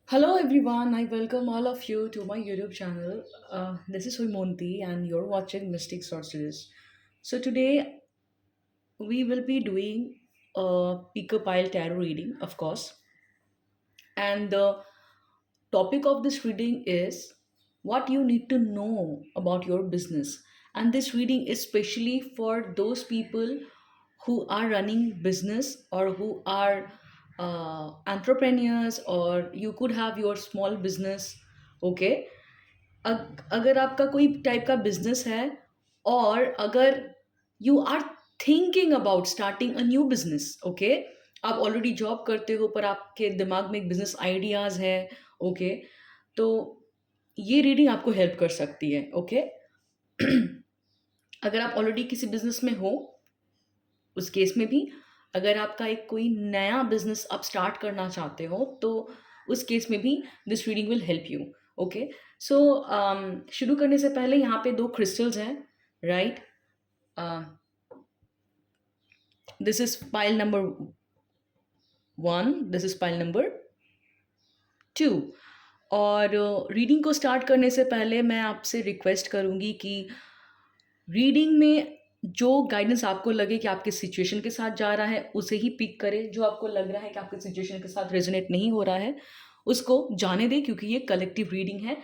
Hello everyone, I welcome all of you to my YouTube channel. This is Monti and you're watching Mystic Sorceress. So today we will be doing a Picker Pile Tarot reading, of course. And the topic of this reading is what you need to know about your business. And this reading is specially for those people who are running business or who are entrepreneurs, or you could have your small business. Okay, अगर आपका कोई type का business है, और अगर you are thinking about starting a new business, okay, आप already job करते हो पर आपके दिमाग में एक बिजनेस आइडियाज है, ओके, तो ये रीडिंग आपको हेल्प कर सकती है, ओके। अगर आप ऑलरेडी किसी बिजनेस में हो, उस केस में भी, अगर आपका एक कोई नया बिजनेस आप स्टार्ट करना चाहते हो, तो उस केस में भी this reading will help you, okay. So शुरू करने से पहले यहाँ पे दो क्रिस्टल्स हैं, right. This is pile number 1, this is pile number 2। और रीडिंग को स्टार्ट करने से पहले मैं आपसे रिक्वेस्ट करूँगी कि रीडिंग में जो गाइडेंस आपको लगे कि आपके सिचुएशन के साथ जा रहा है, उसे ही पिक करें। जो आपको लग रहा है कि आपके सिचुएशन के साथ रेजोनेट नहीं हो रहा है, उसको जाने दें, क्योंकि ये कलेक्टिव रीडिंग है।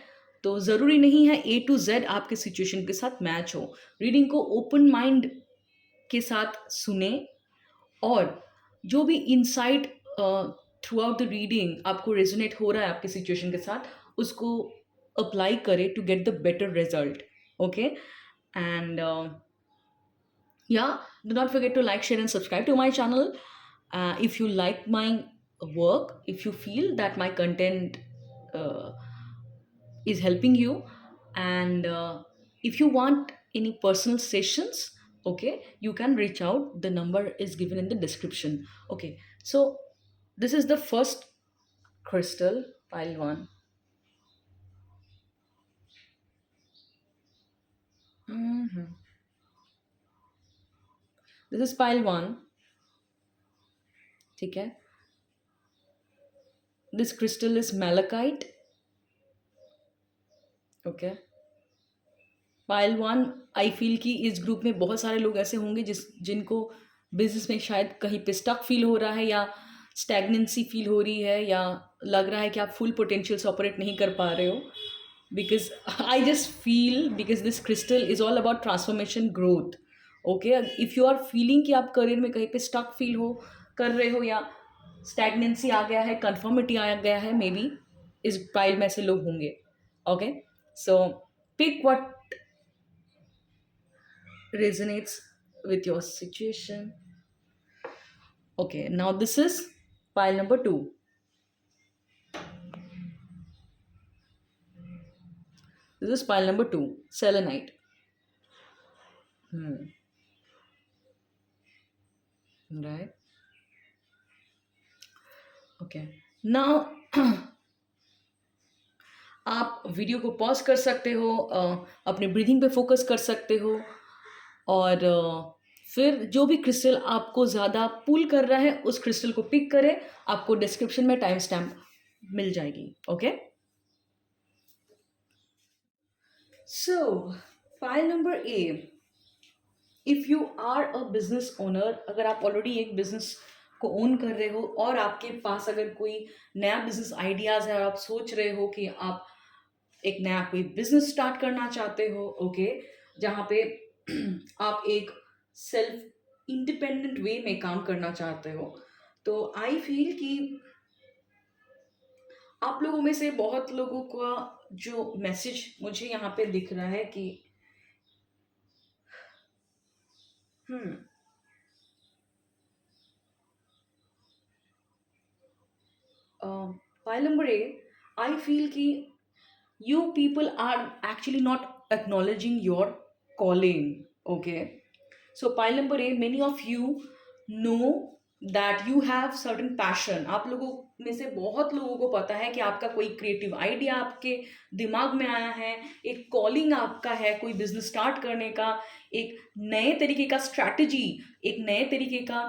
तो ज़रूरी नहीं है ए टू जेड आपके सिचुएशन के साथ मैच हो। रीडिंग को ओपन माइंड के साथ सुने, और जो भी insight through out the reading आपको रेजोनेट हो रहा है आपके सिचुएशन के साथ, उसको अप्लाई करें to get the better result, okay. And yeah, do not forget to like, share and subscribe to my channel. If you like my work, if you feel that my content uh, is helping you, and if you want any personal sessions, okay, you can reach out. The number is given in the description, okay. So this is the first crystal, pile 1. Mhm. This is pile 1, ठीक है। This crystal is malachite, okay। Payal 1, I feel कि इस group में बहुत सारे लोग ऐसे होंगे जिनको बिजनेस में शायद कहीं पे स्टक फील हो रहा है, या स्टैग्नेंसी फील हो रही है, या लग रहा है कि आप फुल पोटेंशियल से ऑपरेट नहीं कर पा रहे हो। Because I just feel, because this crystal is all about transformation, growth, okay. If you are feeling कि आप करियर में कहीं पे स्टक फील हो कर रहे हो, या स्टैग्नेंसी आ गया है, कन्फर्मिटी आ गया है, मे बी इस पाइल में ऐसे लोग होंगे, okay. So pick what resonates with your situation. Okay, now this is pile number 2. This is pile number 2, selenite. Hmm. Right. Okay. Now आप वीडियो को पॉज कर सकते हो, अपने ब्रीदिंग पे फोकस कर सकते हो, और फिर जो भी क्रिस्टल आपको ज़्यादा पुल कर रहा है उस क्रिस्टल को पिक करें। आपको डिस्क्रिप्शन में टाइम स्टैम्प मिल जाएगी, okay. So file number A, if you are a business owner, अगर आप ऑलरेडी एक बिजनेस को ओन कर रहे हो, और आपके पास अगर कोई नया बिजनेस आइडियाज़ है, और आप सोच रहे हो कि आप एक नया कोई बिजनेस स्टार्ट करना चाहते हो, ओके, जहाँ पे आप एक सेल्फ इंडिपेंडेंट वे में काम करना चाहते हो, तो आई फील कि आप लोगों में से बहुत लोगों का जो मैसेज मुझे यहाँ पे दिख रहा है कि hmm pile number A, I feel कि you people are actually not acknowledging your calling, okay। So pile number A, many of you know that you have certain passion। आप लोगों में से बहुत लोगों को पता है कि आपका कोई क्रिएटिव आइडिया आपके दिमाग में आया है, एक कॉलिंग आपका है कोई बिजनेस स्टार्ट करने का, एक नए तरीके का स्ट्रैटेजी, एक नए तरीके का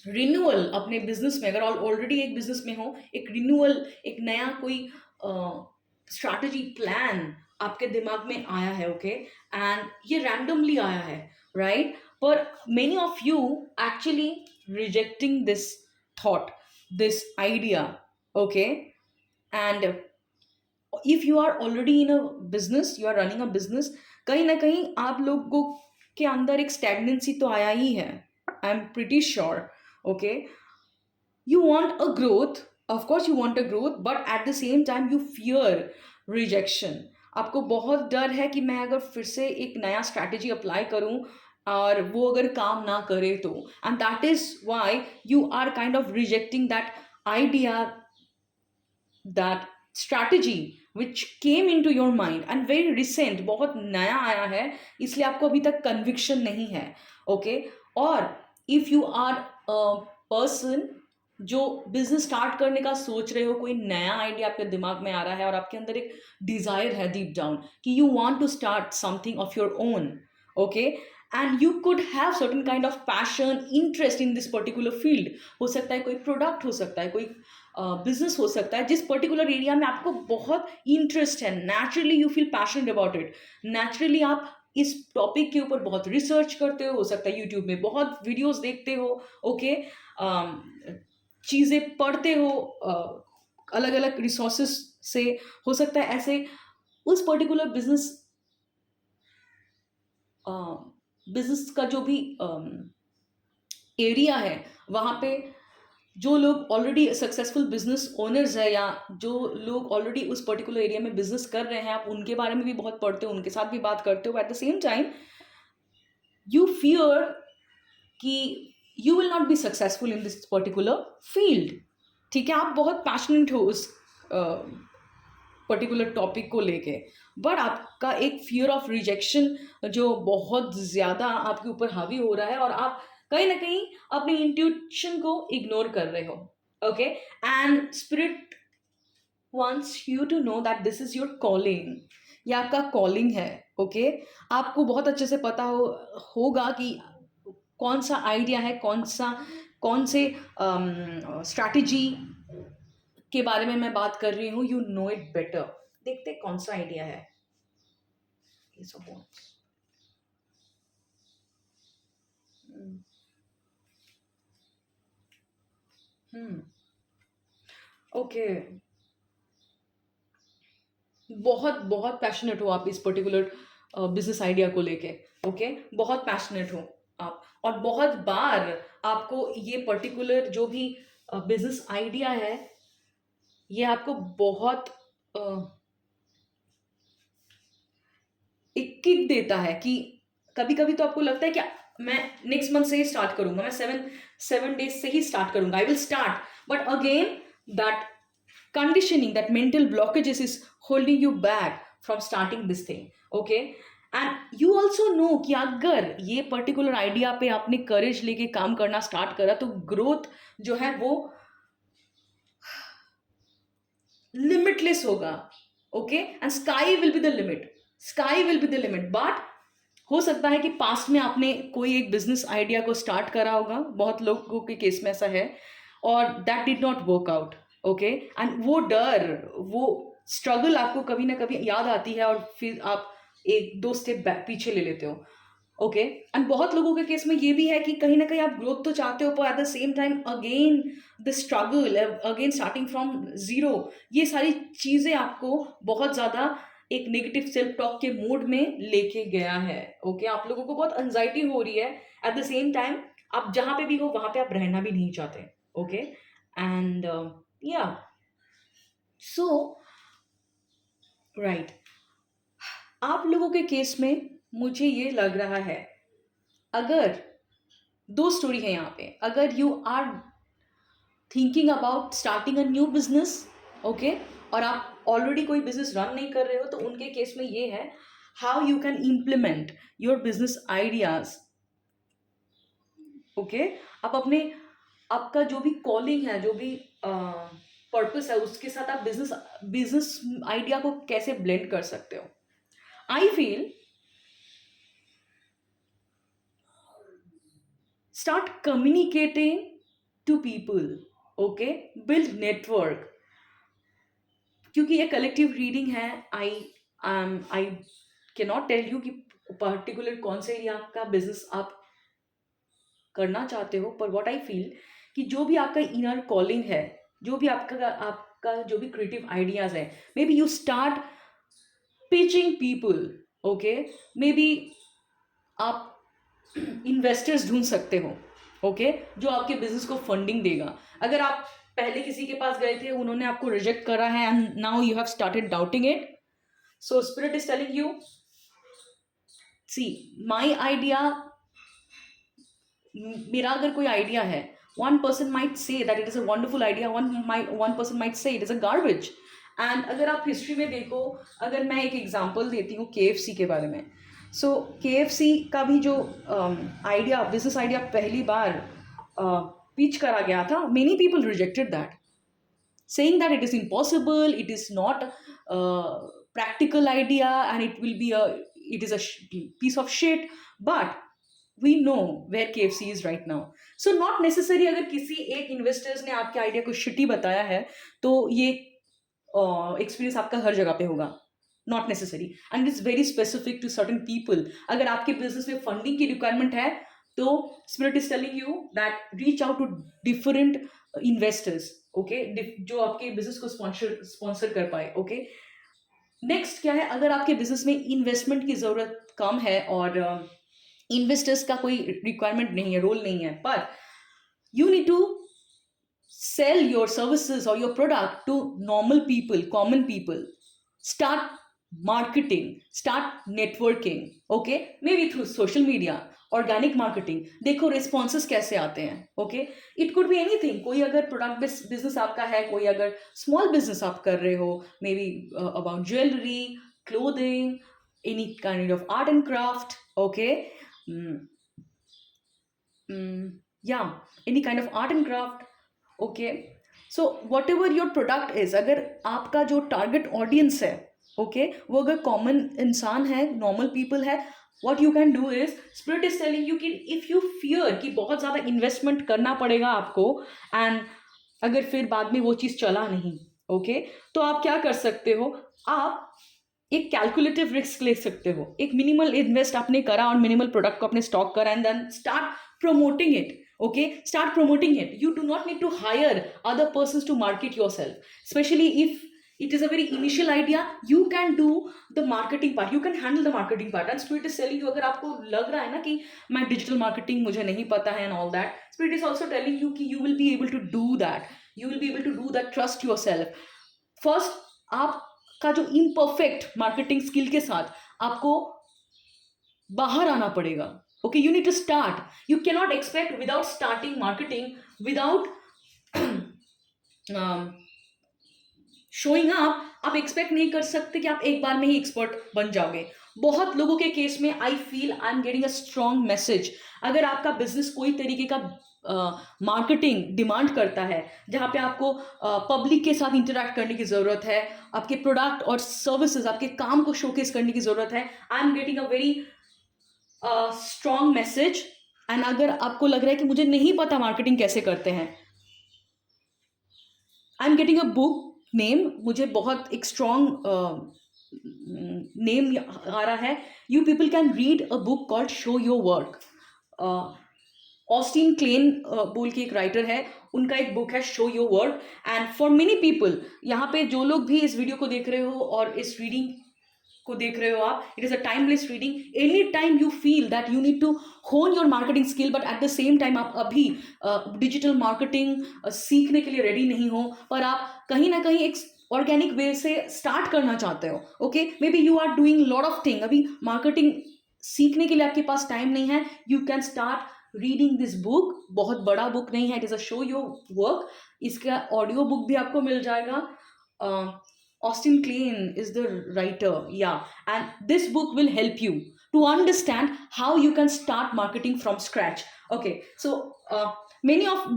रिन्यूअल अपने बिजनेस में, अगर ऑलरेडी एक बिजनेस में हो, एक रिन्यूअल, एक नया कोई स्ट्रैटेजी प्लान आपके दिमाग में आया है, ओके, एंड ये रैंडमली आया है, राइट, पर many of you actually rejecting this thought, this idea, okay, and if you are already in a business, you are running a business, कहीं ना कहीं आप लोगों के अंदर एक स्टैग्नेंसी तो आया ही है, I am pretty sure, okay, you want a growth, of course you want a growth, but at the same time you fear rejection. आपको बहुत डर है कि मैं अगर फिर से एक नया स्ट्रैटेजी अप्लाई करूं और वो अगर काम ना करे तो, and that is why you are kind of rejecting that idea, that strategy which came into your mind and very recent, बहुत नया आया है, इसलिए आपको अभी तक कन्विक्शन नहीं है, ओके, और इफ यू आर पर्सन जो बिजनेस स्टार्ट करने का सोच रहे हो, कोई नया आइडिया आपके दिमाग में आ रहा है और आपके अंदर एक डिजायर है डीप डाउन कि you want to start something of your own, okay, and you could have certain kind of passion, interest in this particular field, हो सकता है कोई प्रोडक्ट, हो सकता है कोई बिजनेस, हो सकता है जिस पर्टिकुलर एरिया में आपको बहुत इंटरेस्ट है, naturally you feel passionate about it, naturally आप इस टॉपिक के ऊपर बहुत रिसर्च करते हो सकता है यूट्यूब में बहुत वीडियोस देखते हो, ओके, चीज़ें पढ़ते हो अलग अलग रिसोर्सेस से, हो सकता है ऐसे उस पर्टिकुलर बिजनेस का जो भी एरिया है, वहाँ पे जो लोग ऑलरेडी सक्सेसफुल बिजनेस ओनर्स है या जो लोग ऑलरेडी उस पर्टिकुलर एरिया में बिजनेस कर रहे हैं, आप उनके बारे में भी बहुत पढ़ते हो, उनके साथ भी बात करते हो, at the same time you fear कि you will not be successful in this particular field, ठीक है, आप बहुत पैशनेट हो उस पर्टिकुलर टॉपिक को लेके, बट आपका एक फियर ऑफ रिजेक्शन जो बहुत ज़्यादा आपके ऊपर हावी हो रहा है और आप कहीं ना कहीं अपनी इंट्यूशन को इग्नोर कर रहे हो, okay, and spirit wants you to know that this is your calling, ये आपका कॉलिंग है, ओके, आपको बहुत अच्छे से पता होगा कि कौन सा आइडिया है, कौन से स्ट्रैटेजी के बारे में मैं बात कर रही हूँ, यू नो इट बेटर, देखते हैं कौन सा आइडिया है, ये सब ओके, बहुत बहुत पैशनेट हो आप इस पर्टिकुलर बिजनेस आइडिया को लेके, ओके, बहुत पैशनेट हो आप, और बहुत बार आपको ये पर्टिकुलर जो भी बिजनेस आइडिया है, ये आपको बहुत एक किक देता है कि कभी कभी तो आपको लगता है कि मैं नेक्स्ट मंथ से ही स्टार्ट करूंगा, मैं 7 डेज से ही स्टार्ट करूंगा, I will start, but again that conditioning, that mental blockages is holding you back from starting this thing, okay, and you also know कि अगर ये पर्टिकुलर आइडिया पे आपने करेज लेके काम करना स्टार्ट करा तो ग्रोथ जो है वो लिमिटलेस होगा, okay, and sky will be the limit, sky will be the limit, but हो सकता है कि पास्ट में आपने कोई एक बिजनेस आइडिया को स्टार्ट करा होगा, बहुत लोगों के केस में ऐसा है, और that did not work out, okay, and वो डर, वो स्ट्रगल आपको कभी ना कभी याद आती है और फिर आप एक दो स्टेप पीछे ले लेते हो, ओके, एंड बहुत लोगों के केस में ये भी है कि कहीं ना कहीं आप ग्रोथ तो चाहते हो, पर eight the same time again the struggle, again starting from zero, ये सारी चीज़ें आपको बहुत ज़्यादा एक नेगेटिव सेल्फ टॉक के मूड में लेके गया है, ओके, आप लोगों को बहुत एंजाइटी हो रही है, एट द सेम टाइम आप जहाँ पे भी हो वहाँ पे आप रहना भी नहीं चाहते, ओके, एंड या सो राइट, आप लोगों के केस में मुझे ये लग रहा है, अगर दो स्टोरी है यहाँ पे, अगर you are thinking about starting a new business, okay, और आप ऑलरेडी कोई बिजनेस रन नहीं कर रहे हो, तो उनके केस में ये है how you can implement your business ideas, okay, आप अपने आपका जो भी कॉलिंग है, जो भी पर्पस है, उसके साथ आप बिजनेस बिजनेस आइडिया को कैसे ब्लेंड कर सकते हो, I feel start communicating to people, okay, build network. क्योंकि ये कलेक्टिव रीडिंग है, I can not tell you कि पर्टिकुलर कौन से एरिया का बिजनेस आप करना चाहते हो, पर व्हाट आई फील कि जो भी आपका इनर कॉलिंग है, जो भी आपका जो भी क्रिएटिव आइडियाज है, may be you start pitching people, okay, may be आप इन्वेस्टर्स ढूंढ सकते हो, ओके, जो आपके बिजनेस को फंडिंग देगा. अगर आप पहले किसी के पास गए थे, उन्होंने आपको रिजेक्ट करा है and now you have started doubting it, so spirit is telling you, see my idea, मेरा अगर कोई आइडिया है, one person might say that it is a wonderful idea, one person might say it is a garbage. And अगर आप history में देखो, अगर मैं एक एग्जांपल देती हूँ KFC के बारे में, सो KFC का भी जो आइडिया, बिजनेस आइडिया पहली बार पिच करा गया था, many people rejected that, saying that it is impossible, it is not a practical idea, and it is a piece of shit. But we know where KFC is right now. So not necessary अगर किसी एक investors ने आपके idea को shitty बताया है, तो ये एक्सपीरियंस आपका हर जगह पे होगा, not necessary, and it's very specific to certain people. अगर आपके बिजनेस में फंडिंग की रिक्वायरमेंट है, तो spirit is telling you that reach out to different investors, okay, जो आपके बिजनेस को स्पॉन्सर कर पाए, ओके. नेक्स्ट क्या है, अगर आपके बिजनेस में इन्वेस्टमेंट की जरूरत कम है और इन्वेस्टर्स का कोई रिक्वायरमेंट नहीं है, रोल नहीं है, पर you need to sell your services or your product to normal people, common people, start marketing, start networking, okay, maybe through social media, organic marketing. देखो responses कैसे आते हैं, okay, it could be anything. कोई अगर product based business आपका है, कोई अगर small business आप कर रहे हो, maybe about jewelry, clothing, any kind of art and craft, okay, yeah, any kind of art and craft, okay. So what ever your product is, अगर आपका जो टारगेट ऑडियंस है, ओके, वो अगर कॉमन इंसान है, नॉर्मल पीपल है, what you can do is, spirit is telling you कि इफ यू फियर कि बहुत ज़्यादा इन्वेस्टमेंट करना पड़ेगा आपको, एंड अगर फिर बाद में वो चीज़ चला नहीं, ओके, तो आप क्या कर सकते हो, आप एक कैलकुलेटिव रिस्क ले सकते हो. एक मिनिमल इन्वेस्ट आपने करा और मिनिमल प्रोडक्ट को आपने स्टॉक करा, and then start promoting it. Okay, start promoting it. You do not need to hire other persons to market yourself, especially if it is a very initial idea. You can do the marketing part, you can handle the marketing part, and Spirit is telling you, अगर आपको लग रहा है ना कि मैं digital marketing मुझे नहीं पता है and all that, Spirit is also telling you कि you will be able to do that, you will be able to do that. Trust yourself. First, आपका जो imperfect marketing skill के साथ आपको बाहर आना पड़ेगा. Okay, you need to start. You cannot expect without starting marketing, without showing up, आप expect नहीं कर सकते कि आप एक बार में ही एक्सपर्ट बन जाओगे. बहुत लोगों के केस में I feel I am getting a strong message. अगर आपका बिजनेस कोई तरीके का मार्केटिंग डिमांड करता है, जहाँ पे आपको पब्लिक के साथ इंटरेक्ट करने की ज़रूरत है, आपके प्रोडक्ट और सर्विसेज, आपके काम को शोकेस करने की ज़रूरत है, I am getting a very strong message. And अगर आपको लग रहा है कि मुझे नहीं पता मार्केटिंग कैसे करते हैं, I am getting a book name, मुझे बहुत एक स्ट्रॉन्ग नेम आ रहा है. You people can read a book called show your work. Austin Kleon बोल के एक राइटर है, उनका एक बुक है show your work. And for many people, यहाँ पे जो लोग भी इस वीडियो को देख रहे हो और इस रीडिंग को देख रहे हो आप, it is a timeless reading. Any time you feel that you need to hone your marketing skill, but at the same time आप अभी डिजिटल मार्केटिंग सीखने के लिए रेडी नहीं हो, पर आप कहीं ना कहीं एक ऑर्गेनिक वे से स्टार्ट करना चाहते हो, okay, maybe you are doing lot of thing, अभी मार्केटिंग सीखने के लिए आपके पास टाइम नहीं है. You can start reading this book. बहुत बड़ा बुक नहीं है, it is a show your work. इसका ऑडियो बुक भी आपको मिल जाएगा. Austin Klein is the writer, yeah, and this book will help you to understand how you can start marketing from scratch. Okay, so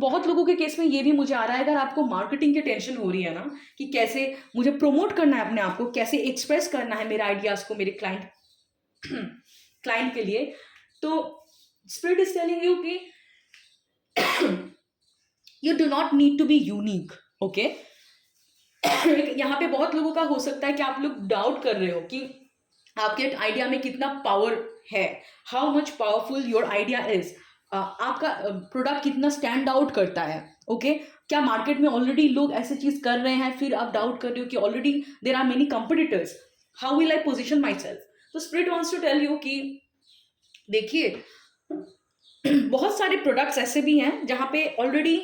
बहुत लोगों के case में ये भी मुझे आ रहा है, अगर आपको मार्केटिंग की टेंशन हो रही है ना कि कैसे मुझे प्रमोट करना है अपने आप को, कैसे एक्सप्रेस करना है मेरे आइडियाज को मेरे क्लाइंट के लिए, तो स्पिरिट इज टेलिंग यू कि you do not need to be unique, okay. यहाँ पे बहुत लोगों का हो सकता है कि आप लोग डाउट कर रहे हो कि आपके आइडिया में कितना पावर है, how much powerful your idea is, आपका प्रोडक्ट कितना स्टैंड आउट करता है, ओके। क्या मार्केट में ऑलरेडी लोग ऐसे चीज कर रहे हैं, फिर आप डाउट कर रहे हो कि already there are many competitors, how will I position myself. तो spirit wants to tell you कि देखिए, बहुत सारे प्रोडक्ट्स ऐसे भी हैं जहां पे already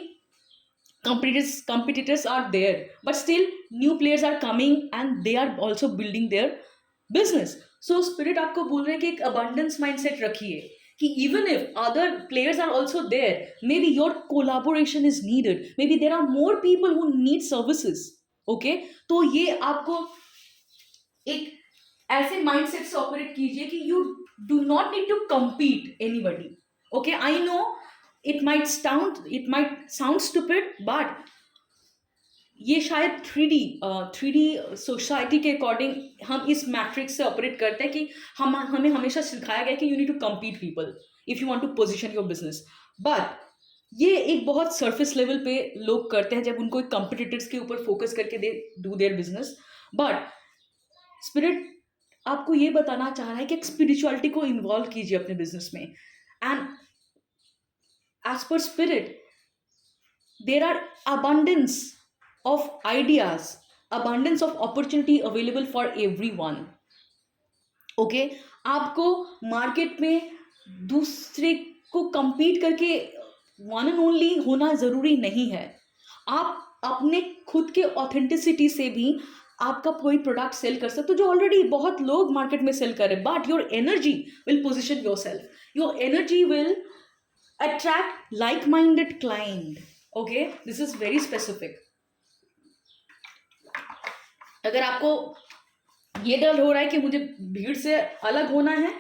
competitors are there, but still new players are coming and they are also building their business. So spirit आपको बोल रहे हैं कि एक abundance mindset रखिए कि even if other players are also there, maybe your collaboration is needed, maybe there are more people who need services, okay। तो ये आपको एक ऐसे माइंडसेट से ऑपरेट कीजिए कि you do not need to compete anybody, okay. I know it might sound stupid, but ये शायद थ्री डी सोसाइटी के अकॉर्डिंग हम इस मैट्रिक्स से ऑपरेट करते हैं कि हमें हमेशा सिखाया गया कि you need to compete people if you want to position your business. But ये एक बहुत सरफेस लेवल पे लोग करते हैं जब उनको कंपिटिटर्स के ऊपर फोकस करके they do their business. But spirit आपको ये बताना चाह रहा है कि स्पिरिचुअलिटी को इन्वॉल्व कीजिए अपने बिजनेस में। And as per spirit there are abundance of ideas, abundance of opportunity available for everyone, okay। आपको मार्केट में दूसरे को compete करके वन एंड ओनली होना ज़रूरी नहीं है। आप अपने खुद के ऑथेंटिसिटी से भी आपका कोई प्रोडक्ट सेल कर सकते हो जो ऑलरेडी बहुत लोग मार्केट में सेल कर रहे हैं। But your energy will position your self, your energy will attract like-minded client, okay। this is very specific। अगर आपको ये डर हो रहा है कि मुझे भीड़ से अलग होना है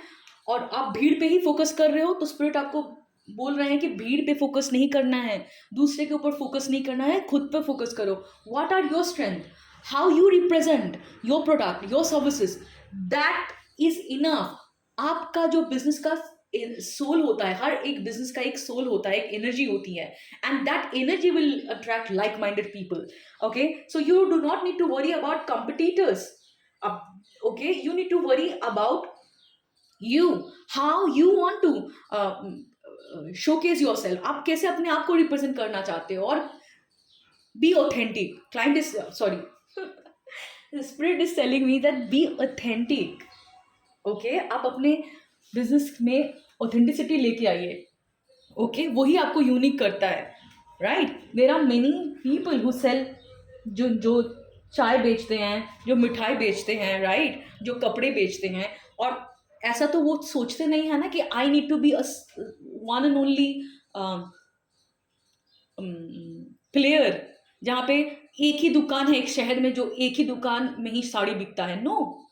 और आप भीड़ पे ही फोकस कर रहे हो, तो स्पिरिट आपको बोल रहे हैं कि भीड़ पे फोकस नहीं करना है, दूसरे के ऊपर फोकस नहीं करना है, खुद पे फोकस करो। What are your strength, how you represent your product, your services, that is enough. आपका जो बिजनेस का सोल होता है, हर एक बिजनेस का एक सोल होता है, एक एनर्जी होती है, and that energy will attract like minded people, okay. So you do not need to worry about competitors, okay। you need to worry about you, how you want to showcase yourself, आप कैसे अपने आप को represent करना चाहते हो। और be authentic, client is sorry the spirit is telling me that be authentic, okay। आप अपने बिजनेस में ऑथेंटिसिटी लेके आइए, ओके। वही आपको यूनिक करता है, right. There are many people who sell, जो चाय बेचते हैं, जो मिठाई बेचते हैं, राइट, जो कपड़े बेचते हैं, और ऐसा तो वो सोचते नहीं है ना कि I need to be a one and only player जहाँ पे एक ही दुकान है एक शहर में, जो एक ही दुकान में ही साड़ी बिकता है। नो,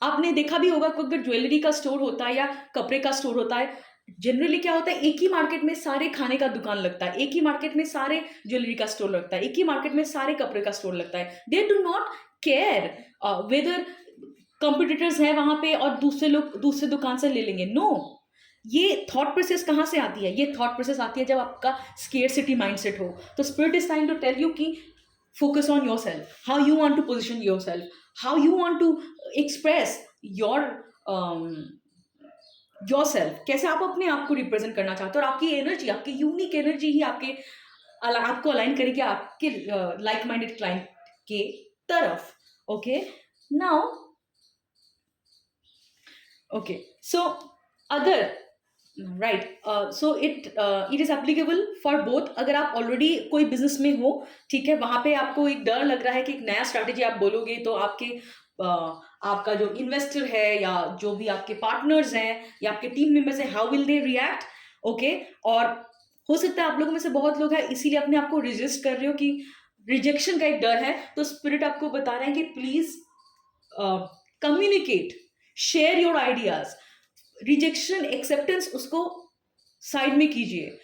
आपने देखा भी होगा कि अगर ज्वेलरी का स्टोर होता है या कपड़े का स्टोर होता है, जनरली क्या होता है, एक ही मार्केट में सारे खाने का दुकान लगता है, एक ही मार्केट में सारे ज्वेलरी का स्टोर लगता है, एक ही मार्केट में सारे कपड़े का स्टोर लगता है। दे do not care whether competitors हैं वहां पे और दूसरे लोग दूसरे दुकान से ले लेंगे। नो, ये थॉट प्रोसेस कहाँ से आती है? ये थॉट प्रोसेस आती है जब आपका स्केर्सिटी माइंडसेट हो। तो spirit is trying to tell you कि focus on yourself, how you want to position yourself, how you want to express yourself, कैसे आप अपने आप को रिप्रेजेंट करना चाहते हो, और आपकी एनर्जी, आपकी यूनिक एनर्जी ही आपको अलाइन करेगी आपके लाइक माइंडेड क्लाइंट के तरफ, ओके। नाउ ओके, सो अगर right, so it is applicable for both. अगर आप ऑलरेडी कोई बिजनेस में हो, ठीक है, वहां पे आपको एक डर लग रहा है कि एक नया स्ट्रैटेजी आप बोलोगे तो आपका जो इन्वेस्टर है या जो भी आपके पार्टनर्स हैं या आपके टीम मेंबर्स हैं, how will they react, okay. और हो सकता है आप लोगों में से बहुत लोग हैं इसीलिए अपने आप को रेजिस्ट कर रहे हो कि रिजेक्शन का एक डर है। तो स्पिरिट आपको बता रहे हैं कि please communicate, share your ideas. Rejection, acceptance, उसको साइड में कीजिए,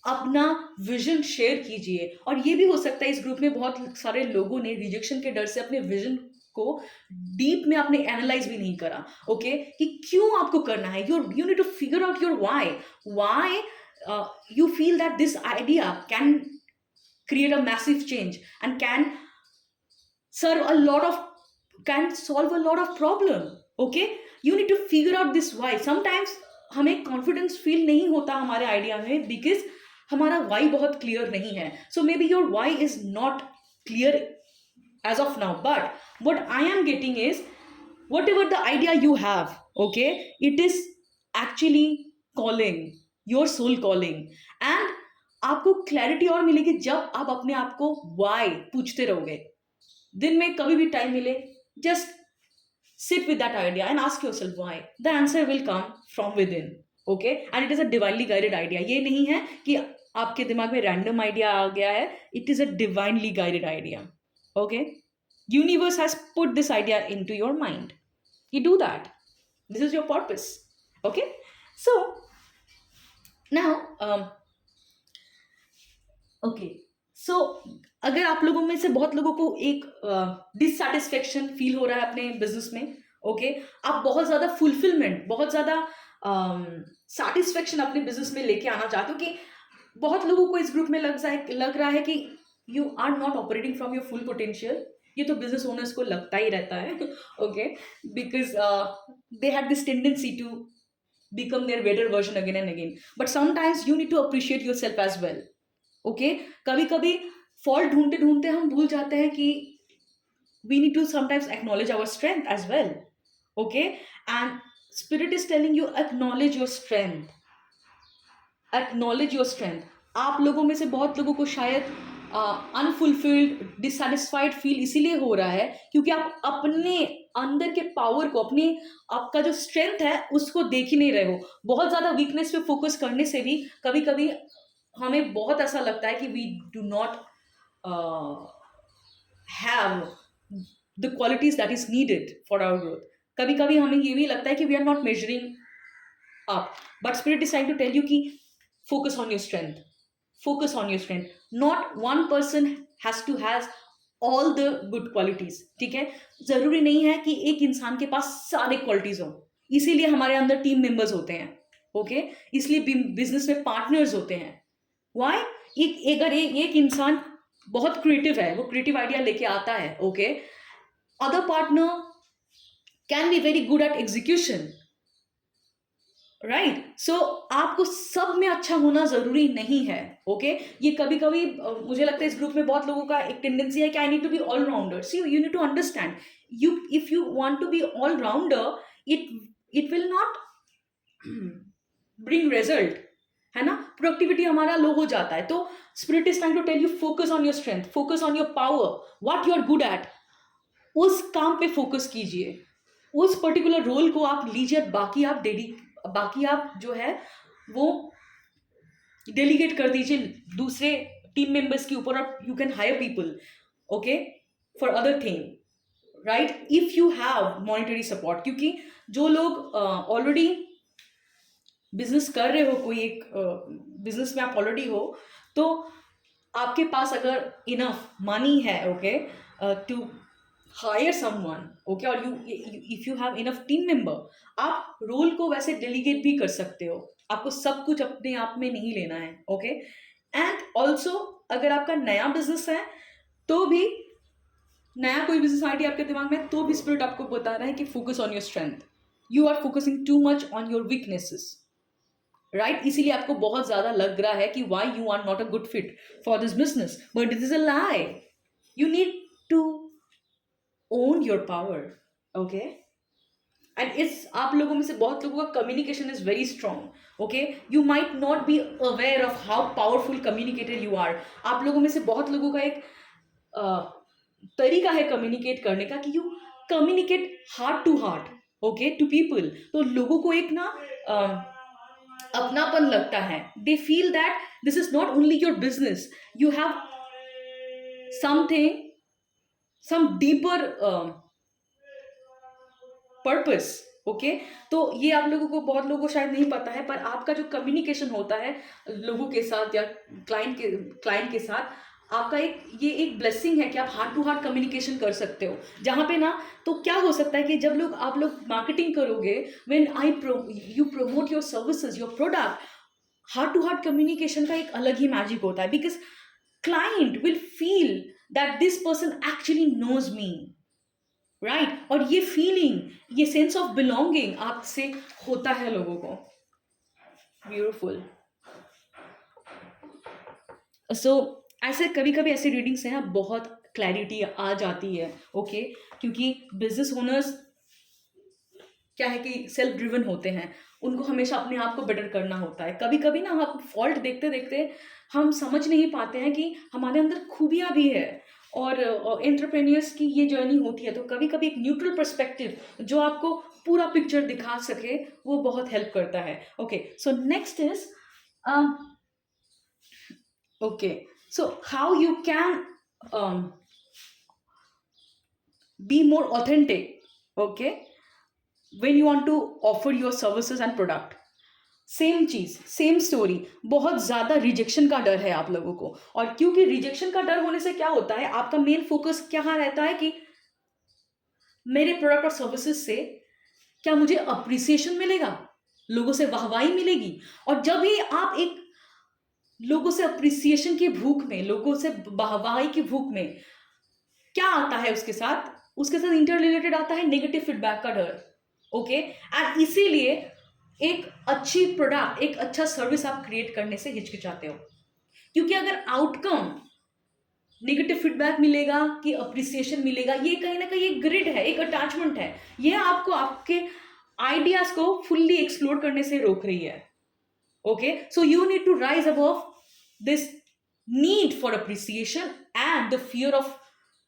अपना विजन शेयर कीजिए। और ये भी हो सकता है इस ग्रुप में बहुत सारे लोगों ने रिजेक्शन के डर से अपने विजन को डीप में आपने एनालाइज भी नहीं करा, ओके, कि क्यों आपको करना है। You need to figure out your why you feel that this idea can create a massive change and serve a lot of can solve a lot of problem. Okay, you need to figure out this why. Sometimes हमें confidence feel नहीं होता हमारे idea में because हमारा Y बहुत clear नहीं है. So maybe your why is not clear as of now, but what I am getting is whatever the idea you have, okay, it is actually calling, your soul calling. And आपको clarity और मिलेगी जब आप अपने आप को Y पूछते रहोगे. दिन में कभी भी टाइम मिले, just sit with that idea and ask yourself why. The answer will come from within. Okay, and it is a divinely guided idea. ये नहीं है कि आपके दिमाग में रैंडम आइडिया आ गया है. It is a divinely guided idea. Okay, universe has put this idea into your mind. You do that. This is your purpose. Okay, so now okay, so अगर आप लोगों में से बहुत लोगों को एक डिससेटिस्फेक्शन फील हो रहा है अपने बिजनेस में, ओके, आप बहुत ज़्यादा फुलफिलमेंट, बहुत ज़्यादा सेटिस्फेक्शन अपने बिजनेस में लेके आना चाहते हो, कि बहुत लोगों को इस ग्रुप में लग रहा है कि you are not operating from your full potential. ये तो बिजनेस ओनर्स को लगता ही रहता है, okay, because they have this tendency to become their better version again and again. But sometimes you need to appreciate yourself as well. Okay, कभी कभी fault ढूंढते ढूंढते हम भूल जाते हैं कि we need to sometimes acknowledge our strength as well. Okay, and spirit is telling you acknowledge your strength. Acknowledge your strength. आप लोगों में से बहुत लोगों को शायद अनफुलफिल्ड, डिससेटिस्फाइड फील इसीलिए हो रहा है क्योंकि आप अपने अंदर के पावर को, अपने आपका जो स्ट्रेंथ है उसको देख ही नहीं रहे हो. बहुत ज़्यादा वीकनेस पे फोकस करने से भी कभी कभी हमें बहुत ऐसा लगता है कि we do not have the qualities that is needed for our growth. कभी कभी हमें ये भी लगता है कि we are not measuring up, but spirit is trying to tell you कि focus on your strength. Focus on your strength. Not one person has to has all the good qualities. ठीक है, जरूरी नहीं है कि एक इंसान के पास सारे क्वालिटीज हो. इसीलिए हमारे अंदर टीम मेंबर्स होते हैं. ओके, इसलिए बिजनेस में पार्टनर्स होते हैं. वाई? अगर एक इंसान बहुत क्रिएटिव है, वो क्रिएटिव आइडिया लेके आता है, okay, other partner can be very good at execution. Right, so आपको सब में अच्छा होना जरूरी नहीं है. ओके, ये कभी कभी मुझे लगता है इस ग्रुप में बहुत लोगों का एक टेंडेंसी है कि I need to be all rounder. See, you need to understand, you if you want to be all rounder, it will not bring result, है ना. प्रोडक्टिविटी हमारा लो हो जाता है. तो spirit is trying to tell you focus on your strength, focus on your power, what you are good at. उस काम पे फोकस कीजिए, उस पर्टिकुलर रोल को आप लीजिए, बाकी आप जो है वो डेलीगेट कर दीजिए दूसरे टीम मेंबर्स के ऊपर. और you can hire people, okay, for other thing, right, if you have monetary support. क्योंकि जो लोग ऑलरेडी बिजनेस कर रहे हो, कोई एक बिजनेस में आप ऑलरेडी हो, तो आपके पास अगर इनफ मनी है, okay, to hire someone, okay, or if you have enough team member, आप रोल को वैसे डेलीगेट भी कर सकते हो. आपको सब कुछ अपने आप में नहीं लेना है. ओके, एंड ऑल्सो अगर आपका नया बिजनेस है, तो भी नया कोई बिजनेस आइडिया आपके दिमाग में, तो भी स्पिरिट आपको बता रहा है कि focus on your strength. You are focusing too much on your weaknesses, right. इसीलिए आपको बहुत ज्यादा लग रहा है कि why you are not a good fit for this business, but it is a lie. You need to own your power. Okay, and it's आप लोगों में से बहुत लोगों का communication is very strong. Okay, you might not be aware of how powerful communicator you are. आप लोगों में से बहुत लोगों का एक तरीका है communicate करने का कि you communicate heart to heart, okay, to people. तो लोगों को एक ना अपनापन लगता है. They feel that this is not only your business, you have some deeper purpose. Okay, तो ये आप लोगों को, बहुत लोगों को शायद नहीं पता है, पर आपका जो कम्युनिकेशन होता है लोगों के साथ या क्लाइंट के साथ, आपका ये एक ब्लेसिंग है कि आप हार्ट टू हार्ट कम्युनिकेशन कर सकते हो. जहाँ पे ना, तो क्या हो सकता है कि जब आप लोग मार्केटिंग करोगे, when you promote your services, your product, heart to heart communication का एक अलग ही मैजिक होता है. Because client will feel that this person actually knows me, right? और ये फीलिंग, ये सेंस ऑफ बिलोंगिंग आपसे होता है लोगों को। ब्यूटिफुल। सो ऐसे कभी कभी ऐसी रीडिंग्स हैं ना, बहुत क्लैरिटी आ जाती है, ओके? क्योंकि बिजनेस ओनर्स क्या है कि सेल्फ ड्रिवन होते हैं, उनको हमेशा अपने आप को बेटर करना होता है। कभी कभी ना हम फॉल्ट देखते देखते हम समझ नहीं पाते हैं कि हमारे अंदर खूबियाँ भी है। और एंटरप्रेन्योर्स की ये जर्नी होती है, तो कभी कभी एक न्यूट्रल पर्सपेक्टिव जो आपको पूरा पिक्चर दिखा सके, वो बहुत हेल्प करता है। Okay, so next is okay, so how you can be more authentic, okay, when you want to offer your services and product। Same चीज, सेम स्टोरी, बहुत ज्यादा रिजेक्शन का डर है आप लोगों को। और क्योंकि रिजेक्शन का डर होने से क्या होता है, आपका मेन फोकस क्या रहता है कि मेरे प्रोडक्ट और सर्विसेज से क्या मुझे अप्रिसिएशन मिलेगा, लोगों से वाहवाही मिलेगी। और जब भी आप एक लोगों से अप्रिसिएशन की भूख में, लोगों से वाहवाही की भूख में, क्या आता है उसके साथ? उसके साथ इंटर रिलेटेड आता है नेगेटिव फीडबैक का डर, ओके? एंड इसीलिए एक अच्छी प्रोडक्ट, एक अच्छा सर्विस आप क्रिएट करने से हिचकिचाते हो, क्योंकि अगर आउटकम नेगेटिव फीडबैक मिलेगा कि अप्रिसिएशन मिलेगा, ये कहीं ना कहीं एक ग्रिड है, एक अटैचमेंट है, ये आपको आपके आइडियाज को फुल्ली एक्सप्लोर करने से रोक रही है, okay? So you need to rise above this need for appreciation and the fear of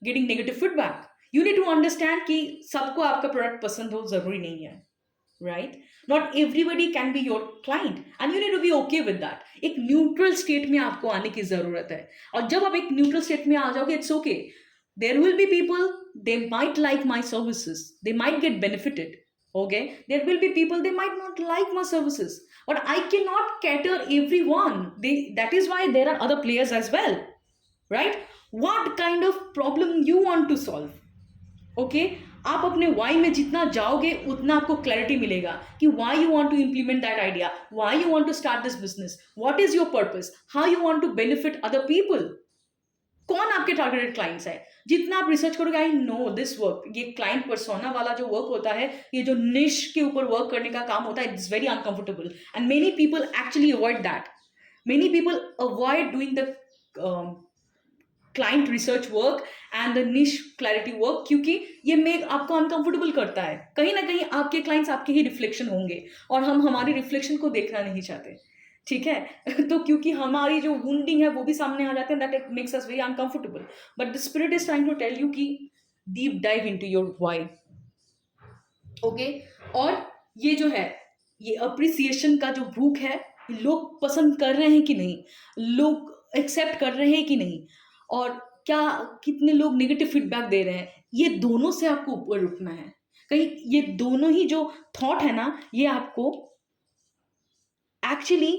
getting negative feedback. You need to understand कि सबको आपका प्रोडक्ट पसंद हो जरूरी नहीं है, right? Not everybody can be your client and you need to be okay with that. एक neutral state में आपको आने की जरूरत है, और जब आप एक न्यूट्रल स्टेट में आ जाओगे, it's okay, there will be people, they might like my services, they might get benefited, okay? There will be people, they might not like my services, but I cannot cater everyone. That is why there are other players as well, right? What kind of problem you want to solve, okay? आप अपने why में जितना जाओगे उतना आपको clarity मिलेगा कि why you want to implement that idea, why you want to start this business, what is your purpose, how you want to benefit other people, कौन आपके टारगेटेड क्लाइंट्स है। जितना आप रिसर्च करोगे, आई नो दिस वर्क, ये client persona वाला जो work होता है, ये जो निश के ऊपर वर्क करने का काम होता है, it's very uncomfortable and many people actually avoid that. Many people avoid doing the client research work and the निश क्लैरिटी वर्क, क्योंकि ये मेक आपको अनकंफर्टेबल करता है। कहीं ना कहीं आपके क्लाइंट्स आपके ही रिफ्लेक्शन होंगे, और हम हमारी रिफ्लेक्शन को देखना नहीं चाहते, ठीक है? तो क्योंकि हमारी जो वुंडिंग है वो भी सामने आ जाते हैं, that it makes us very uncomfortable. But the spirit is trying to tell you कि deep dive into your why, okay? और ये जो है, ये अप्रिसिएशन का जो भूख है, लोग पसंद कर रहे हैं कि नहीं, लोग एक्सेप्ट कर रहे हैं कि नहीं, और क्या कितने लोग नेगेटिव फीडबैक दे रहे हैं, ये दोनों से आपको ऊपर उठना है। कहीं ये दोनों ही जो थॉट है ना, ये आपको एक्चुअली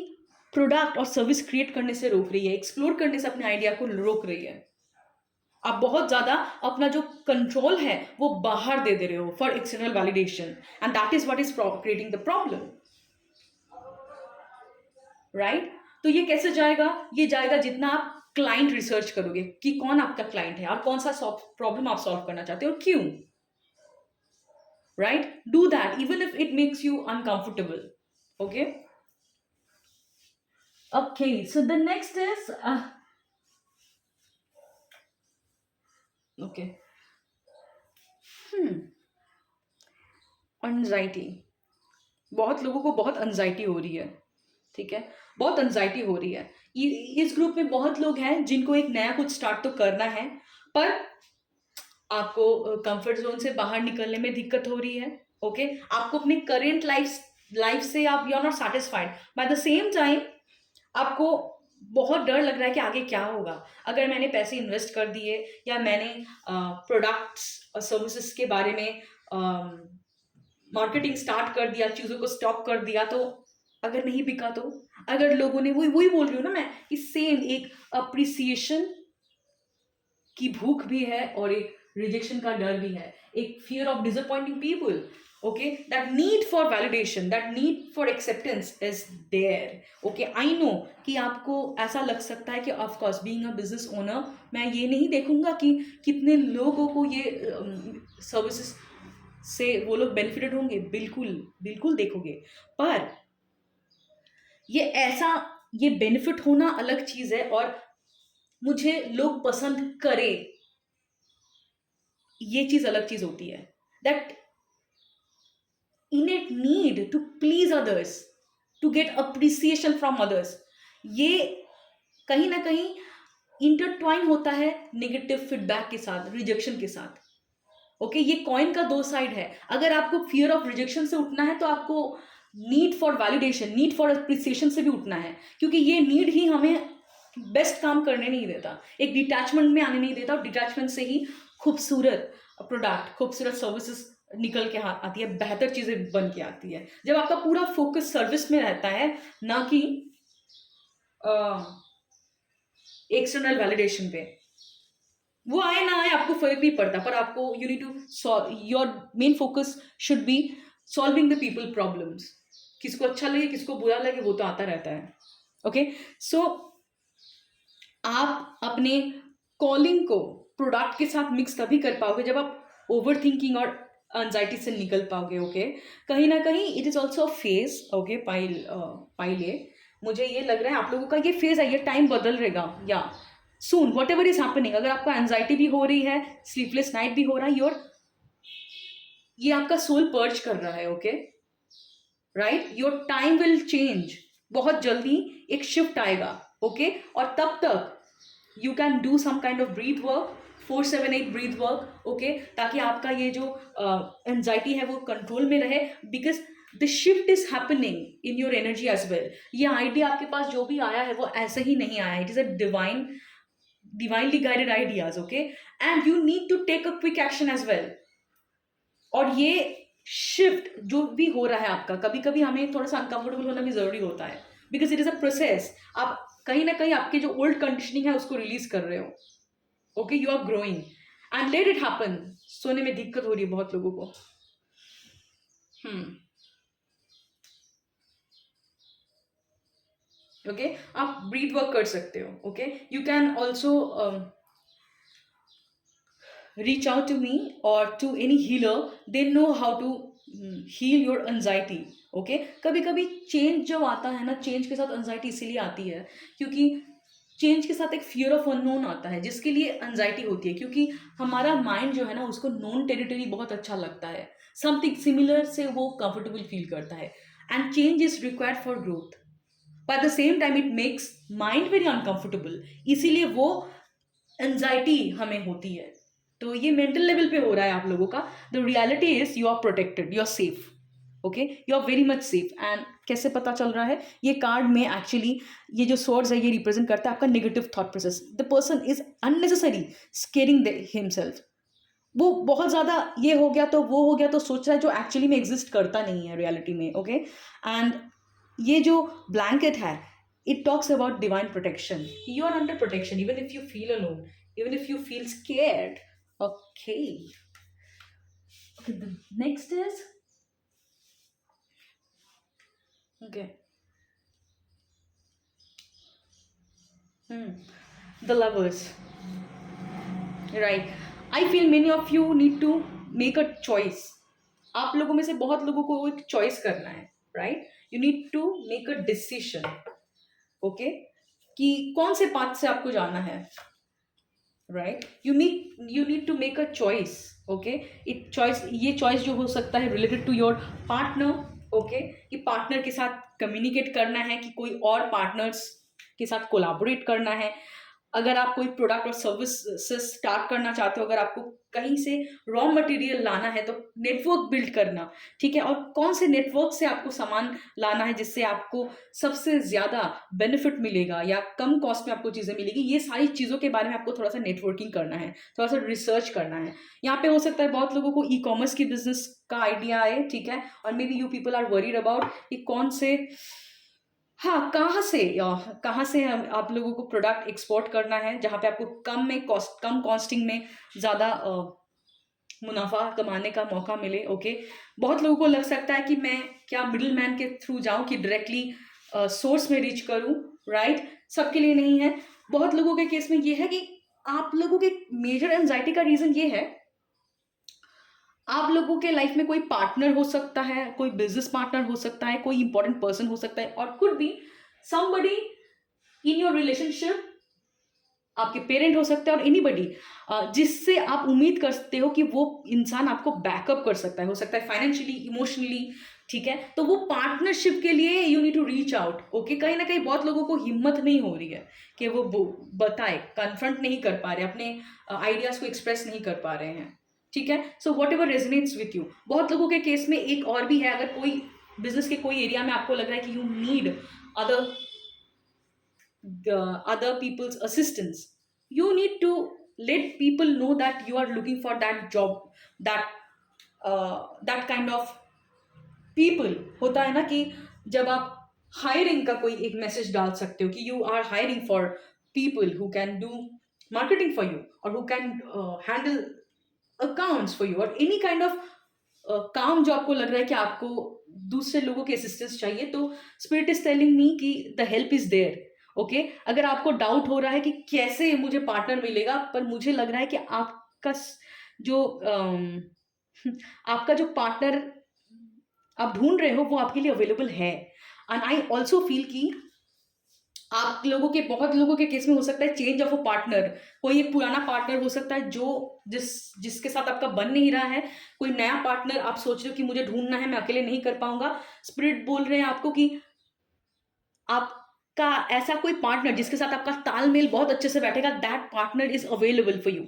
प्रोडक्ट और सर्विस क्रिएट करने से रोक रही है, एक्सप्लोर करने से अपने आइडिया को रोक रही है। आप बहुत ज्यादा अपना जो कंट्रोल है वो बाहर दे रहे हो for external validation, and that is what is creating the problem, right? तो ये कैसे जाएगा? ये जाएगा जितना आप क्लाइंट रिसर्च करोगे कि कौन आपका क्लाइंट है और कौन सा प्रॉब्लम आप सॉल्व करना चाहते हो और क्यों, right? Do that even if it makes you uncomfortable, okay? Okay, so the next is okay. Anxiety. बहुत लोगों को बहुत एंजाइटी हो रही है, ठीक है? बहुत एंजाइटी हो रही है। इस ग्रुप में बहुत लोग हैं जिनको एक नया कुछ स्टार्ट तो करना है, पर आपको कंफर्ट जोन से बाहर निकलने में दिक्कत हो रही है, ओके? आपको अपने करेंट लाइफ से आप you are not satisfied, by the same time आपको बहुत डर लग रहा है कि आगे क्या होगा, अगर मैंने पैसे इन्वेस्ट कर दिए या मैंने प्रोडक्ट्स और सर्विसेज के बारे में मार्केटिंग स्टार्ट कर दिया, चीज़ों को स्टॉप कर दिया, तो अगर नहीं बिका तो, अगर लोगों ने वही बोल रही हूँ ना मैं कि सेम एक अप्रिसिएशन की भूख भी है और एक रिजेक्शन का डर भी है, एक fear of disappointing people, okay, that need for validation, that need for acceptance is there. okay, I know कि आपको ऐसा लग सकता है कि of course being a business owner मैं ये नहीं देखूंगा कि कितने लोगों को ये सर्विसेज से वो लोग बेनिफिटेड होंगे, बिल्कुल बिल्कुल देखोगे, पर ये ऐसा ये बेनिफिट होना अलग चीज है, और मुझे लोग पसंद करे ये चीज अलग चीज होती है। That innate need to please others, to get appreciation from others, ये कहीं ना कहीं इंटरट्वाइन होता है नेगेटिव फीडबैक के साथ, रिजेक्शन के साथ। ओके, ये कॉइन का दो साइड है। अगर आपको फियर ऑफ रिजेक्शन से उठना है तो आपको need for validation, need for appreciation से भी उठना है, क्योंकि ये नीड ही हमें बेस्ट काम करने नहीं देता, एक डिटैचमेंट में आने नहीं देता, और डिटैचमेंट से ही खूबसूरत प्रोडक्ट, खूबसूरत सर्विसेज निकल के आती है, बेहतर चीजें बन के आती है, जब आपका पूरा फोकस सर्विस में रहता है, ना कि एक्सटर्नल वैलिडेशन पे। वो आए ना आए आपको फर्क नहीं पड़ता, पर आपको you need to your main focus should be solving the people problems. किसको अच्छा लगे किसको बुरा लगे वो तो आता रहता है। ओके, सो आप अपने कॉलिंग को प्रोडक्ट के साथ मिक्स तभी कर पाओगे जब आप ओवर थिंकिंग और एंजाइटी से निकल पाओगे। ओके, कहीं ना कहीं it is also phase. Okay, पाइले मुझे ये लग रहा है आप लोगों का ये फेज है, ये टाइम बदल रहेगा या सून, वट एवर इज हैपनिंग। अगर आपको एंजाइटी भी हो रही है, स्लीपलेस नाइट भी हो रहा है, ये आपका सोल पर्च कर रहा है। Okay, right, your time will change, बहुत जल्दी एक शिफ्ट आएगा। ओके, और तब तक you can do some kind of breath work, 4-7-8 breath work. Okay, ताकि आपका ये जो एंजाइटी है वो कंट्रोल में रहे, because the shift is happening in your energy as well. ये आइडिया आपके पास जो भी आया है वो ऐसे ही नहीं आया, it is a divinely guided ideas. Okay, and you need to take a quick action as well। और ये शिफ्ट जो भी हो रहा है आपका, कभी कभी हमें थोड़ा सा अनकंफर्टेबल होना भी जरूरी होता है, because it is a process. आप कहीं ना कहीं आपके जो ओल्ड कंडीशनिंग है उसको रिलीज कर रहे हो। Okay, you are growing and let it happen. सोने में दिक्कत हो रही है बहुत लोगों को। ओके, आप ब्रीथ वर्क कर सकते हो। Okay, you can also reach out to me or to any healer, they know how to heal your anxiety। okay, कभी कभी चेंज जब आता है ना, चेंज के साथ एंजाइटी इसीलिए आती है क्योंकि चेंज के साथ एक फियर ऑफ अननोन आता है, जिसके लिए एंजाइटी होती है, क्योंकि हमारा माइंड जो है ना उसको नोन टेरिटरी बहुत अच्छा लगता है, समथिंग सिमिलर से वो कंफर्टेबल फील करता है, and change is required for growth. But at the same time it makes mind very uncomfortable, इसीलिए वो एंजाइटी हमें होती है। तो ये मेंटल लेवल पे हो रहा है आप लोगों का। The reality is you are protected, you are safe. Okay, you are very much safe. And कैसे पता चल रहा है, ये कार्ड में एक्चुअली ये जो swords है ये रिप्रेजेंट करता है आपका negative thought process. The person is unnecessary squaring himself. वो बहुत ज़्यादा ये हो गया तो वो हो गया तो सोच रहा है जो एक्चुअली में एग्जिस्ट करता नहीं है रियलिटी में। ओके, एंड ये जो ब्लैंकेट है it talks about divine protection, you are under protection even if you feel alone, even if you feel scared। okay, the next is okay, the lovers, right। I feel many of you need to make a choice। आप लोगों में से बहुत लोगों को एक choice करना है, right. You need to make a decision. Okay, कि कौन से पाथ से आपको जाना है, right. You need to make a choice. Okay, ये चॉइस जो हो सकता है related to your partner. Okay, कि पार्टनर के साथ कम्युनिकेट करना है, कि कोई और पार्टनर्स के साथ कोलैबोरेट करना है, अगर आप कोई प्रोडक्ट और सर्विस से स्टार्ट करना चाहते हो, अगर आपको कहीं से रॉ मटेरियल लाना है तो नेटवर्क बिल्ड करना, ठीक है, और कौन से नेटवर्क से आपको सामान लाना है जिससे आपको सबसे ज़्यादा बेनिफिट मिलेगा या कम कॉस्ट में आपको चीज़ें मिलेगी, ये सारी चीज़ों के बारे में आपको थोड़ा सा नेटवर्किंग करना है, थोड़ा सा रिसर्च करना है। यहाँ पे हो सकता है बहुत लोगों को ई कॉमर्स की बिजनेस का आइडिया आए, ठीक है, और maybe you people are worried about कि कौन से, हाँ, कहाँ से आप लोगों को प्रोडक्ट एक्सपोर्ट करना है जहाँ पे आपको कम कॉस्टिंग में ज़्यादा मुनाफा कमाने का मौका मिले। ओके, बहुत लोगों को लग सकता है कि मैं क्या मिडिल मैन के थ्रू जाऊं कि डायरेक्टली सोर्स में रीच करूं, राइट? सबके लिए नहीं है। बहुत लोगों के केस में ये है कि आप लोगों के मेजर एंजाइटी का रीजन ये है, आप लोगों के लाइफ में कोई पार्टनर हो सकता है, कोई बिजनेस पार्टनर हो सकता है, कोई इंपॉर्टेंट पर्सन हो सकता है, और could be somebody in your relationship, आपके पेरेंट हो सकते हैं और एनीबडी जिससे आप उम्मीद करते हो कि वो इंसान आपको बैकअप कर सकता है, हो सकता है फाइनेंशियली, इमोशनली, ठीक है? तो वो पार्टनरशिप के लिए you need to reach out. Okay, कहीं ना कहीं बहुत लोगों को हिम्मत नहीं हो रही है कि वो बताए, कन्फ्रंट नहीं कर पा रहे, अपने आइडियाज को एक्सप्रेस नहीं कर पा रहे हैं, ठीक है? So what ever resonates with you. बहुत लोगों के केस में एक और भी है, अगर कोई बिजनेस के कोई एरिया में आपको लग रहा है कि you need other the other people's assistance, you need to let people know that you are looking for that job, that that kind of people। होता है ना कि जब आप हायरिंग का कोई एक मैसेज डाल सकते हो कि you are hiring for people who can do marketing for you, और who can handle accounts for you, और एनी काइंड ऑफ काम जो आपको लग रहा है कि आपको दूसरे लोगों की असिस्टेंस चाहिए, तो स्पिरिट इज टेलिंग मी कि the help is there. Okay, अगर आपको डाउट हो रहा है कि कैसे मुझे पार्टनर मिलेगा, पर मुझे लग रहा है कि आपका जो आपका जो पार्टनर आप ढूंढ रहे हो वो आपके लिए अवेलेबल है। एंड आई ऑल्सो फील कि आप लोगों के, बहुत लोगों के केस में हो सकता है चेंज ऑफ अ पार्टनर। कोई एक पुराना पार्टनर हो सकता है जो जिसके साथ आपका बन नहीं रहा है, कोई नया पार्टनर आप सोच रहे हो कि मुझे ढूंढना है, मैं अकेले नहीं कर पाऊंगा। स्पिरिट बोल रहे हैं आपको कि आपका ऐसा कोई पार्टनर जिसके साथ आपका तालमेल बहुत अच्छे से बैठेगा, that partner is available for you.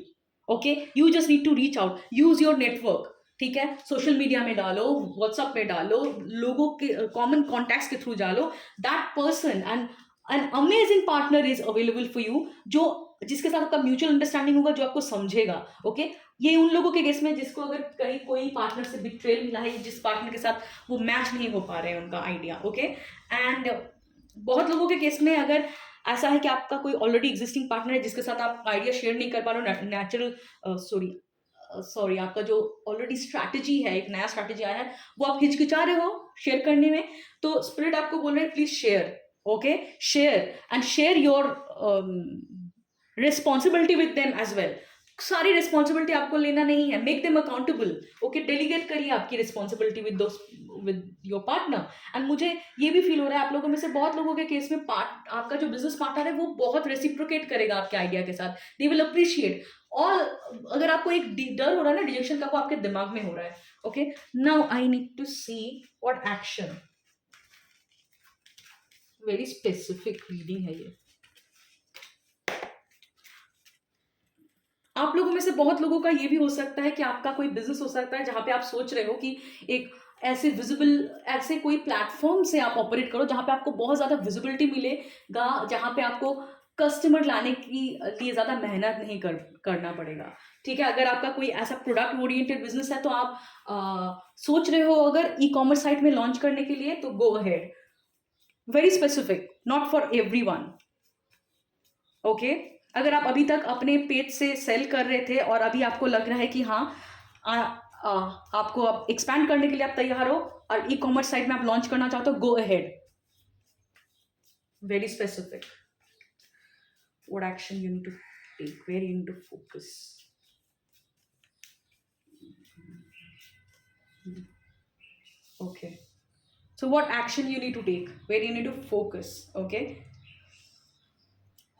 Okay, you just need to reach out, use your network, ठीक है? सोशल मीडिया में डालो, व्हाट्सएप में डालो, लोगों के कॉमन कॉन्टैक्ट्स के थ्रू डालो, that person and an amazing partner is available for you, जो जिसके साथ आपका म्यूचुअल अंडरस्टैंडिंग होगा, जो आपको समझेगा। ओके, ये उन लोगों के केस में जिसको अगर कहीं कोई पार्टनर से बिट्रेल मिला है, जिस पार्टनर के साथ वो मैच नहीं हो पा रहे हैं उनका आइडिया। ओके, एंड बहुत लोगों के केस में अगर ऐसा है कि आपका कोई ऑलरेडी एग्जिस्टिंग पार्टनर है जिसके साथ आप आइडिया शेयर नहीं कर पा रहे हो, नेचुरल सॉरी आपका जो ऑलरेडी स्ट्रैटेजी है, एक नया स्ट्रैटेजी आया है, वो आप हिचकिचा रहे हो शेयर करने में, तो स्पिरिट आपको बोल रहे हैं please share. Okay, share and share your responsibility with them as well. सारी रिस्पॉन्सिबिलिटी आपको लेना नहीं है, make them accountable. Okay, delegate करिए आपकी responsibility with your partner. And मुझे ये भी फील हो रहा है आप लोगों में से बहुत लोगों के केस में आपका जो बिजनेस पार्टनर है वो बहुत रेसिप्रोकेट करेगा आपके आइडिया के साथ, दे विल अप्रिशिएट। और अगर आपको एक डर हो रहा है ना रिजेक्शन का, वो आपके दिमाग में हो रहा है। Okay, now I need to see what action, very specific reading है ये। आप लोगों में से बहुत लोगों का ये भी हो सकता है कि आपका कोई बिजनेस हो सकता है जहां पे आप सोच रहे हो कि एक ऐसे विजिबल, ऐसे कोई प्लेटफॉर्म से आप ऑपरेट करो जहां पे आपको बहुत ज्यादा विजिबिलिटी मिलेगा, जहां पे आपको कस्टमर लाने की लिए ज्यादा मेहनत नहीं करना पड़ेगा, ठीक है? अगर आपका कोई ऐसा प्रोडक्ट ओरिएंटेड बिजनेस है तो आप सोच रहे हो अगर ई कॉमर्स साइट में लॉन्च करने के लिए, तो गो ahead, very specific, not for everyone. Okay, अगर आप अभी तक अपने पेज से सेल कर रहे थे और अभी आपको लग रहा है कि हाँ आपको अब एक्सपैंड करने के लिए आप तैयार हो और ई कॉमर्स साइट में आप लॉन्च करना चाहते हो, go ahead, very specific. What action you need to take, where you need to focus. Okay, so what action you need to take, where you need to focus? Okay,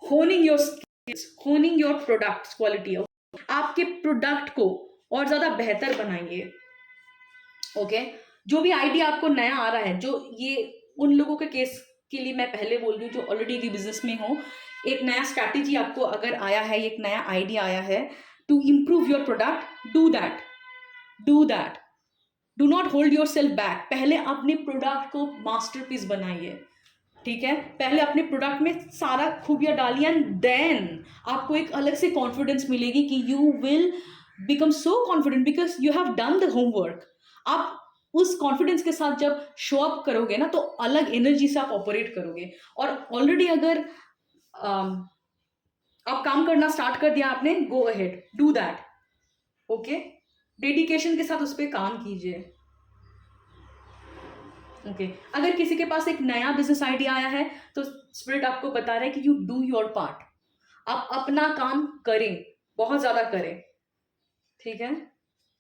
honing your skills, honing your products quality, आपके product को और ज्यादा बेहतर बनाइए। Okay, जो भी idea आपको नया आ रहा है, जो ये उन लोगों के केस के लिए मैं पहले बोल रही हूँ जो ऑलरेडी की बिजनेस में हो, एक नया स्ट्रैटेजी आपको अगर आया है, एक नया आइडिया आया है to improve your product, do that, do that, do not hold yourself back. पहले अपने प्रोडक्ट को मास्टरपीस बनाइए, ठीक है? पहले अपने प्रोडक्ट में सारा खूबियां डालिए एंड देन आपको एक अलग से कॉन्फिडेंस मिलेगी कि you will become so confident because you have done the homework. आप उस कॉन्फिडेंस के साथ जब शो अप करोगे ना, तो अलग एनर्जी से आप ऑपरेट करोगे। और ऑलरेडी अगर आप काम करना स्टार्ट कर दिया आपने, go ahead, do that. Okay, dedication के साथ उस पर काम कीजिए। ओके अगर किसी के पास एक नया बिजनेस आइडिया आया है तो स्पिरिट आपको बता रहा है कि यू डू योर पार्ट, आप अपना काम करें, बहुत ज्यादा करें, ठीक है।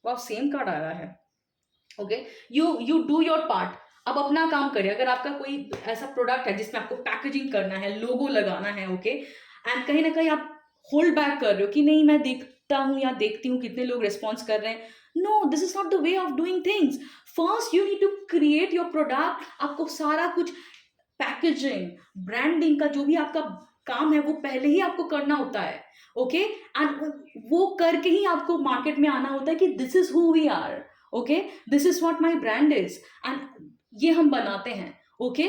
वो आप सेम कार्ड आ रहा है। Okay you do your part, अब अपना काम करें। अगर आपका कोई ऐसा प्रोडक्ट है जिसमें आपको पैकेजिंग करना है, लोगो लगाना है, ओके एंड कहीं ना कहीं आप होल्ड बैक कर रहे हो कि नहीं मैं देखता हूँ या देखती हूँ कितने लोग रिस्पॉन्स कर रहे हैं, no this is not the way of doing things. First you need to create your product. आपको सारा कुछ पैकेजिंग, ब्रांडिंग का जो भी आपका काम है वो पहले ही आपको करना होता है, ओके एंड वो करके ही आपको मार्केट में आना होता है कि this is who we are, okay this is what my brand is and ये हम बनाते हैं, ओके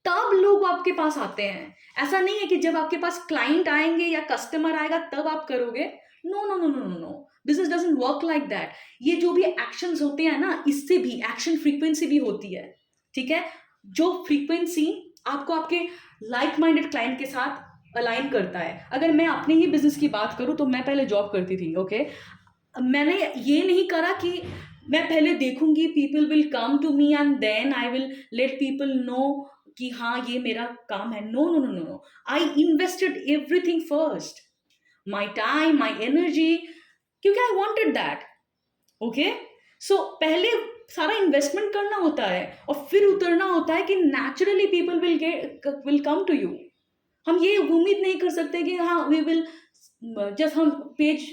तब लोग आपके पास आते हैं। ऐसा नहीं है कि जब आपके पास क्लाइंट आएंगे या कस्टमर आएगा तब आप करोगे, no no no no no no, business doesn't work like that. ये जो भी एक्शंस होते हैं ना, इससे भी एक्शन फ्रीक्वेंसी भी होती है, ठीक है। जो फ्रीक्वेंसी आपको आपके लाइक माइंडेड क्लाइंट के साथ अलाइन करता है। अगर मैं अपने ही बिजनेस की बात करूं तो मैं पहले जॉब करती थी, ओके मैंने ये नहीं करा कि मैं पहले देखूंगी people will come to me and then I will let people know कि हाँ ये मेरा काम है। No no no no no, I invested everything first, my time, my energy, क्योंकि I wanted that, okay so पहले सारा इन्वेस्टमेंट करना होता है और फिर उतरना होता है कि naturally people will come to you. हम ये उम्मीद नहीं कर सकते कि हाँ वी विल जस्ट हम पेज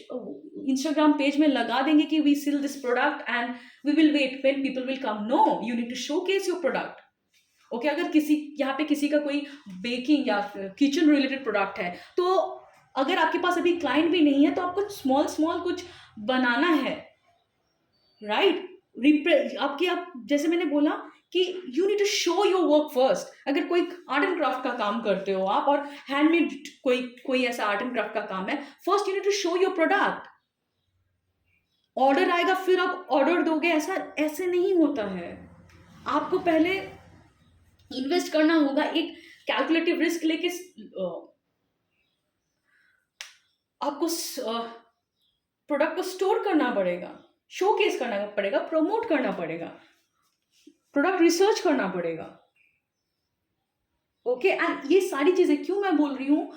इंस्टाग्राम पेज में लगा देंगे कि we sell this product and we will wait when people will come. No, you need to showcase your product, okay अगर किसी यहाँ पे किसी का कोई बेकिंग या किचन रिलेटेड प्रोडक्ट है तो अगर आपके पास अभी क्लाइंट भी नहीं है तो आपको स्मॉल स्मॉल कुछ बनाना है, राइट आपके आप जैसे मैंने बोला कि you need to show your work first. अगर कोई आर्ट एंड क्राफ्ट का काम करते हो आप और हैंडमेड कोई कोई ऐसा आर्ट एंड क्राफ्ट का काम है, first you need to show your product. Order आएगा फिर आप ऑर्डर दोगे, ऐसा ऐसे नहीं होता है। आपको पहले इन्वेस्ट करना होगा, एक कैलकुलेटिव रिस्क लेके आपको प्रोडक्ट को स्टोर करना पड़ेगा, शोकेस करना पड़ेगा, प्रमोट करना पड़ेगा, प्रोडक्ट रिसर्च करना पड़ेगा, ओके एंड ये सारी चीजें क्यों मैं बोल रही हूँ,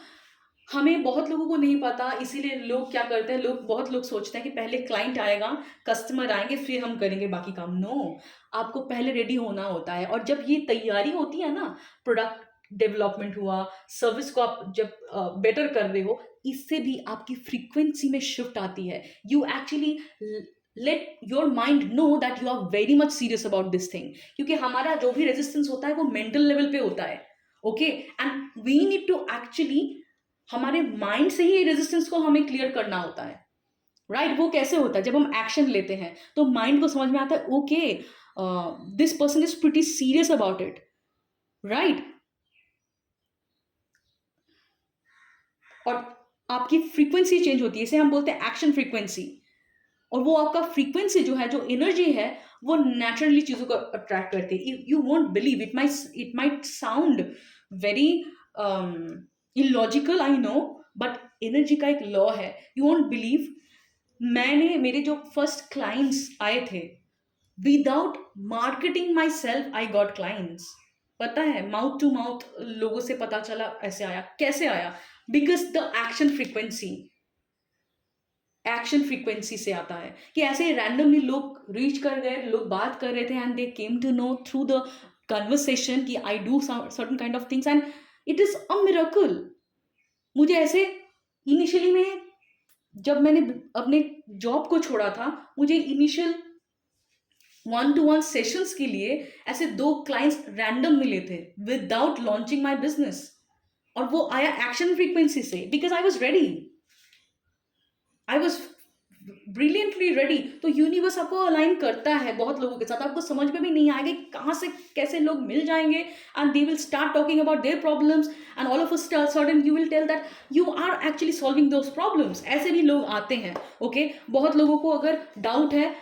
हमें बहुत लोगों को नहीं पता, इसीलिए लोग क्या करते हैं, बहुत लोग सोचते हैं कि पहले क्लाइंट आएगा, कस्टमर आएंगे, फिर हम करेंगे बाकी काम। नो, आपको पहले रेडी होना होता है। और जब ये तैयारी होती है ना, प्रोडक्ट डेवलपमेंट हुआ, सर्विस को आप जब बेटर कर रहे हो, इससे भी आपकी फ्रीक्वेंसी में शिफ्ट आती है। You actually let your mind know that you are very much serious about this thing, क्योंकि हमारा जो भी रेजिस्टेंस होता है वो मेंटल लेवल पे होता है, okay and we need to actually हमारे माइंड से ही ये रेजिस्टेंस को हमें क्लियर करना होता है, राइट वो कैसे होता है, जब हम एक्शन लेते हैं तो माइंड को समझ में आता है okay this person is pretty serious about it, right. और आपकी फ्रीक्वेंसी चेंज होती है, इसे हम बोलते हैं एक्शन फ्रीक्वेंसी। और वो आपका फ्रीक्वेंसी जो है, जो एनर्जी है, वो नेचुरली चीजों को अट्रैक्ट करती है। You won't believe, it might sound very illogical, I know, but energy का एक लॉ है। यू वोंट बिलीव, मेरे जो फर्स्ट क्लाइंट्स आए थे, without marketing my self I got clients. पता है, माउथ टू माउथ लोगों से पता चला, ऐसे आया। कैसे आया? बिकॉज द एक्शन फ्रीक्वेंसी से आता है कि ऐसे रैंडमली लोग रीच कर गए, लोग बात कर रहे थे and they came to know through the conversation कि I do certain kind of things and it is a miracle. मुझे ऐसे इनिशियली में जब मैंने अपने जॉब को छोड़ा था, मुझे इनिशियल 1-to-1 सेशंस के लिए ऐसे 2 क्लाइंट्स रैंडम मिले थे विदाउट लॉन्चिंग माय बिजनेस, और वो आया एक्शन फ्रीक्वेंसी से, because I was ready, I was brilliantly ready. तो यूनिवर्स आपको अलाइन करता है बहुत लोगों के साथ, आपको समझ में भी नहीं आएगा कहाँ से कैसे लोग मिल जाएंगे and they will start talking about their problems and all of a sudden you will tell that you are actually solving those problems. ऐसे भी लोग आते हैं, ओके बहुत लोगों को अगर डाउट है,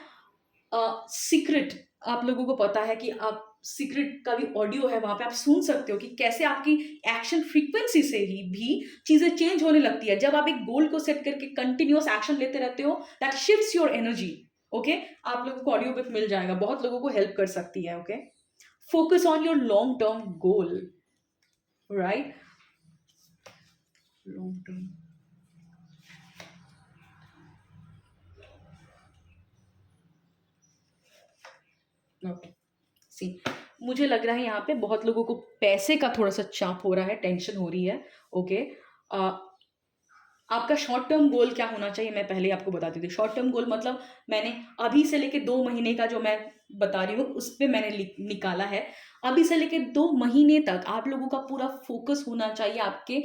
सीक्रेट आप लोगों को पता है कि आप सीक्रेट का भी ऑडियो है, वहां पे आप सुन सकते हो कि कैसे आपकी एक्शन फ्रीक्वेंसी से ही भी चीजें चेंज होने लगती है। जब आप एक गोल को सेट करके कंटिन्यूअस एक्शन लेते रहते हो, that shifts your energy, okay, आप लोगों को ऑडियो बुक मिल जाएगा, बहुत लोगों को हेल्प कर सकती है। Okay, focus on your long term goal, right, long term. Okay, see, मुझे लग रहा है यहाँ पे बहुत लोगों को पैसे का थोड़ा सा चाप हो रहा है, टेंशन हो रही है। ओके, आपका शॉर्ट टर्म गोल क्या होना चाहिए, मैं पहले आपको बताती थी। शॉर्ट टर्म गोल मतलब मैंने अभी से लेके 2 महीने का जो मैं बता रही हूँ उस पर मैंने निकाला है। अभी से लेके 2 महीने तक आप लोगों का पूरा फोकस होना चाहिए आपके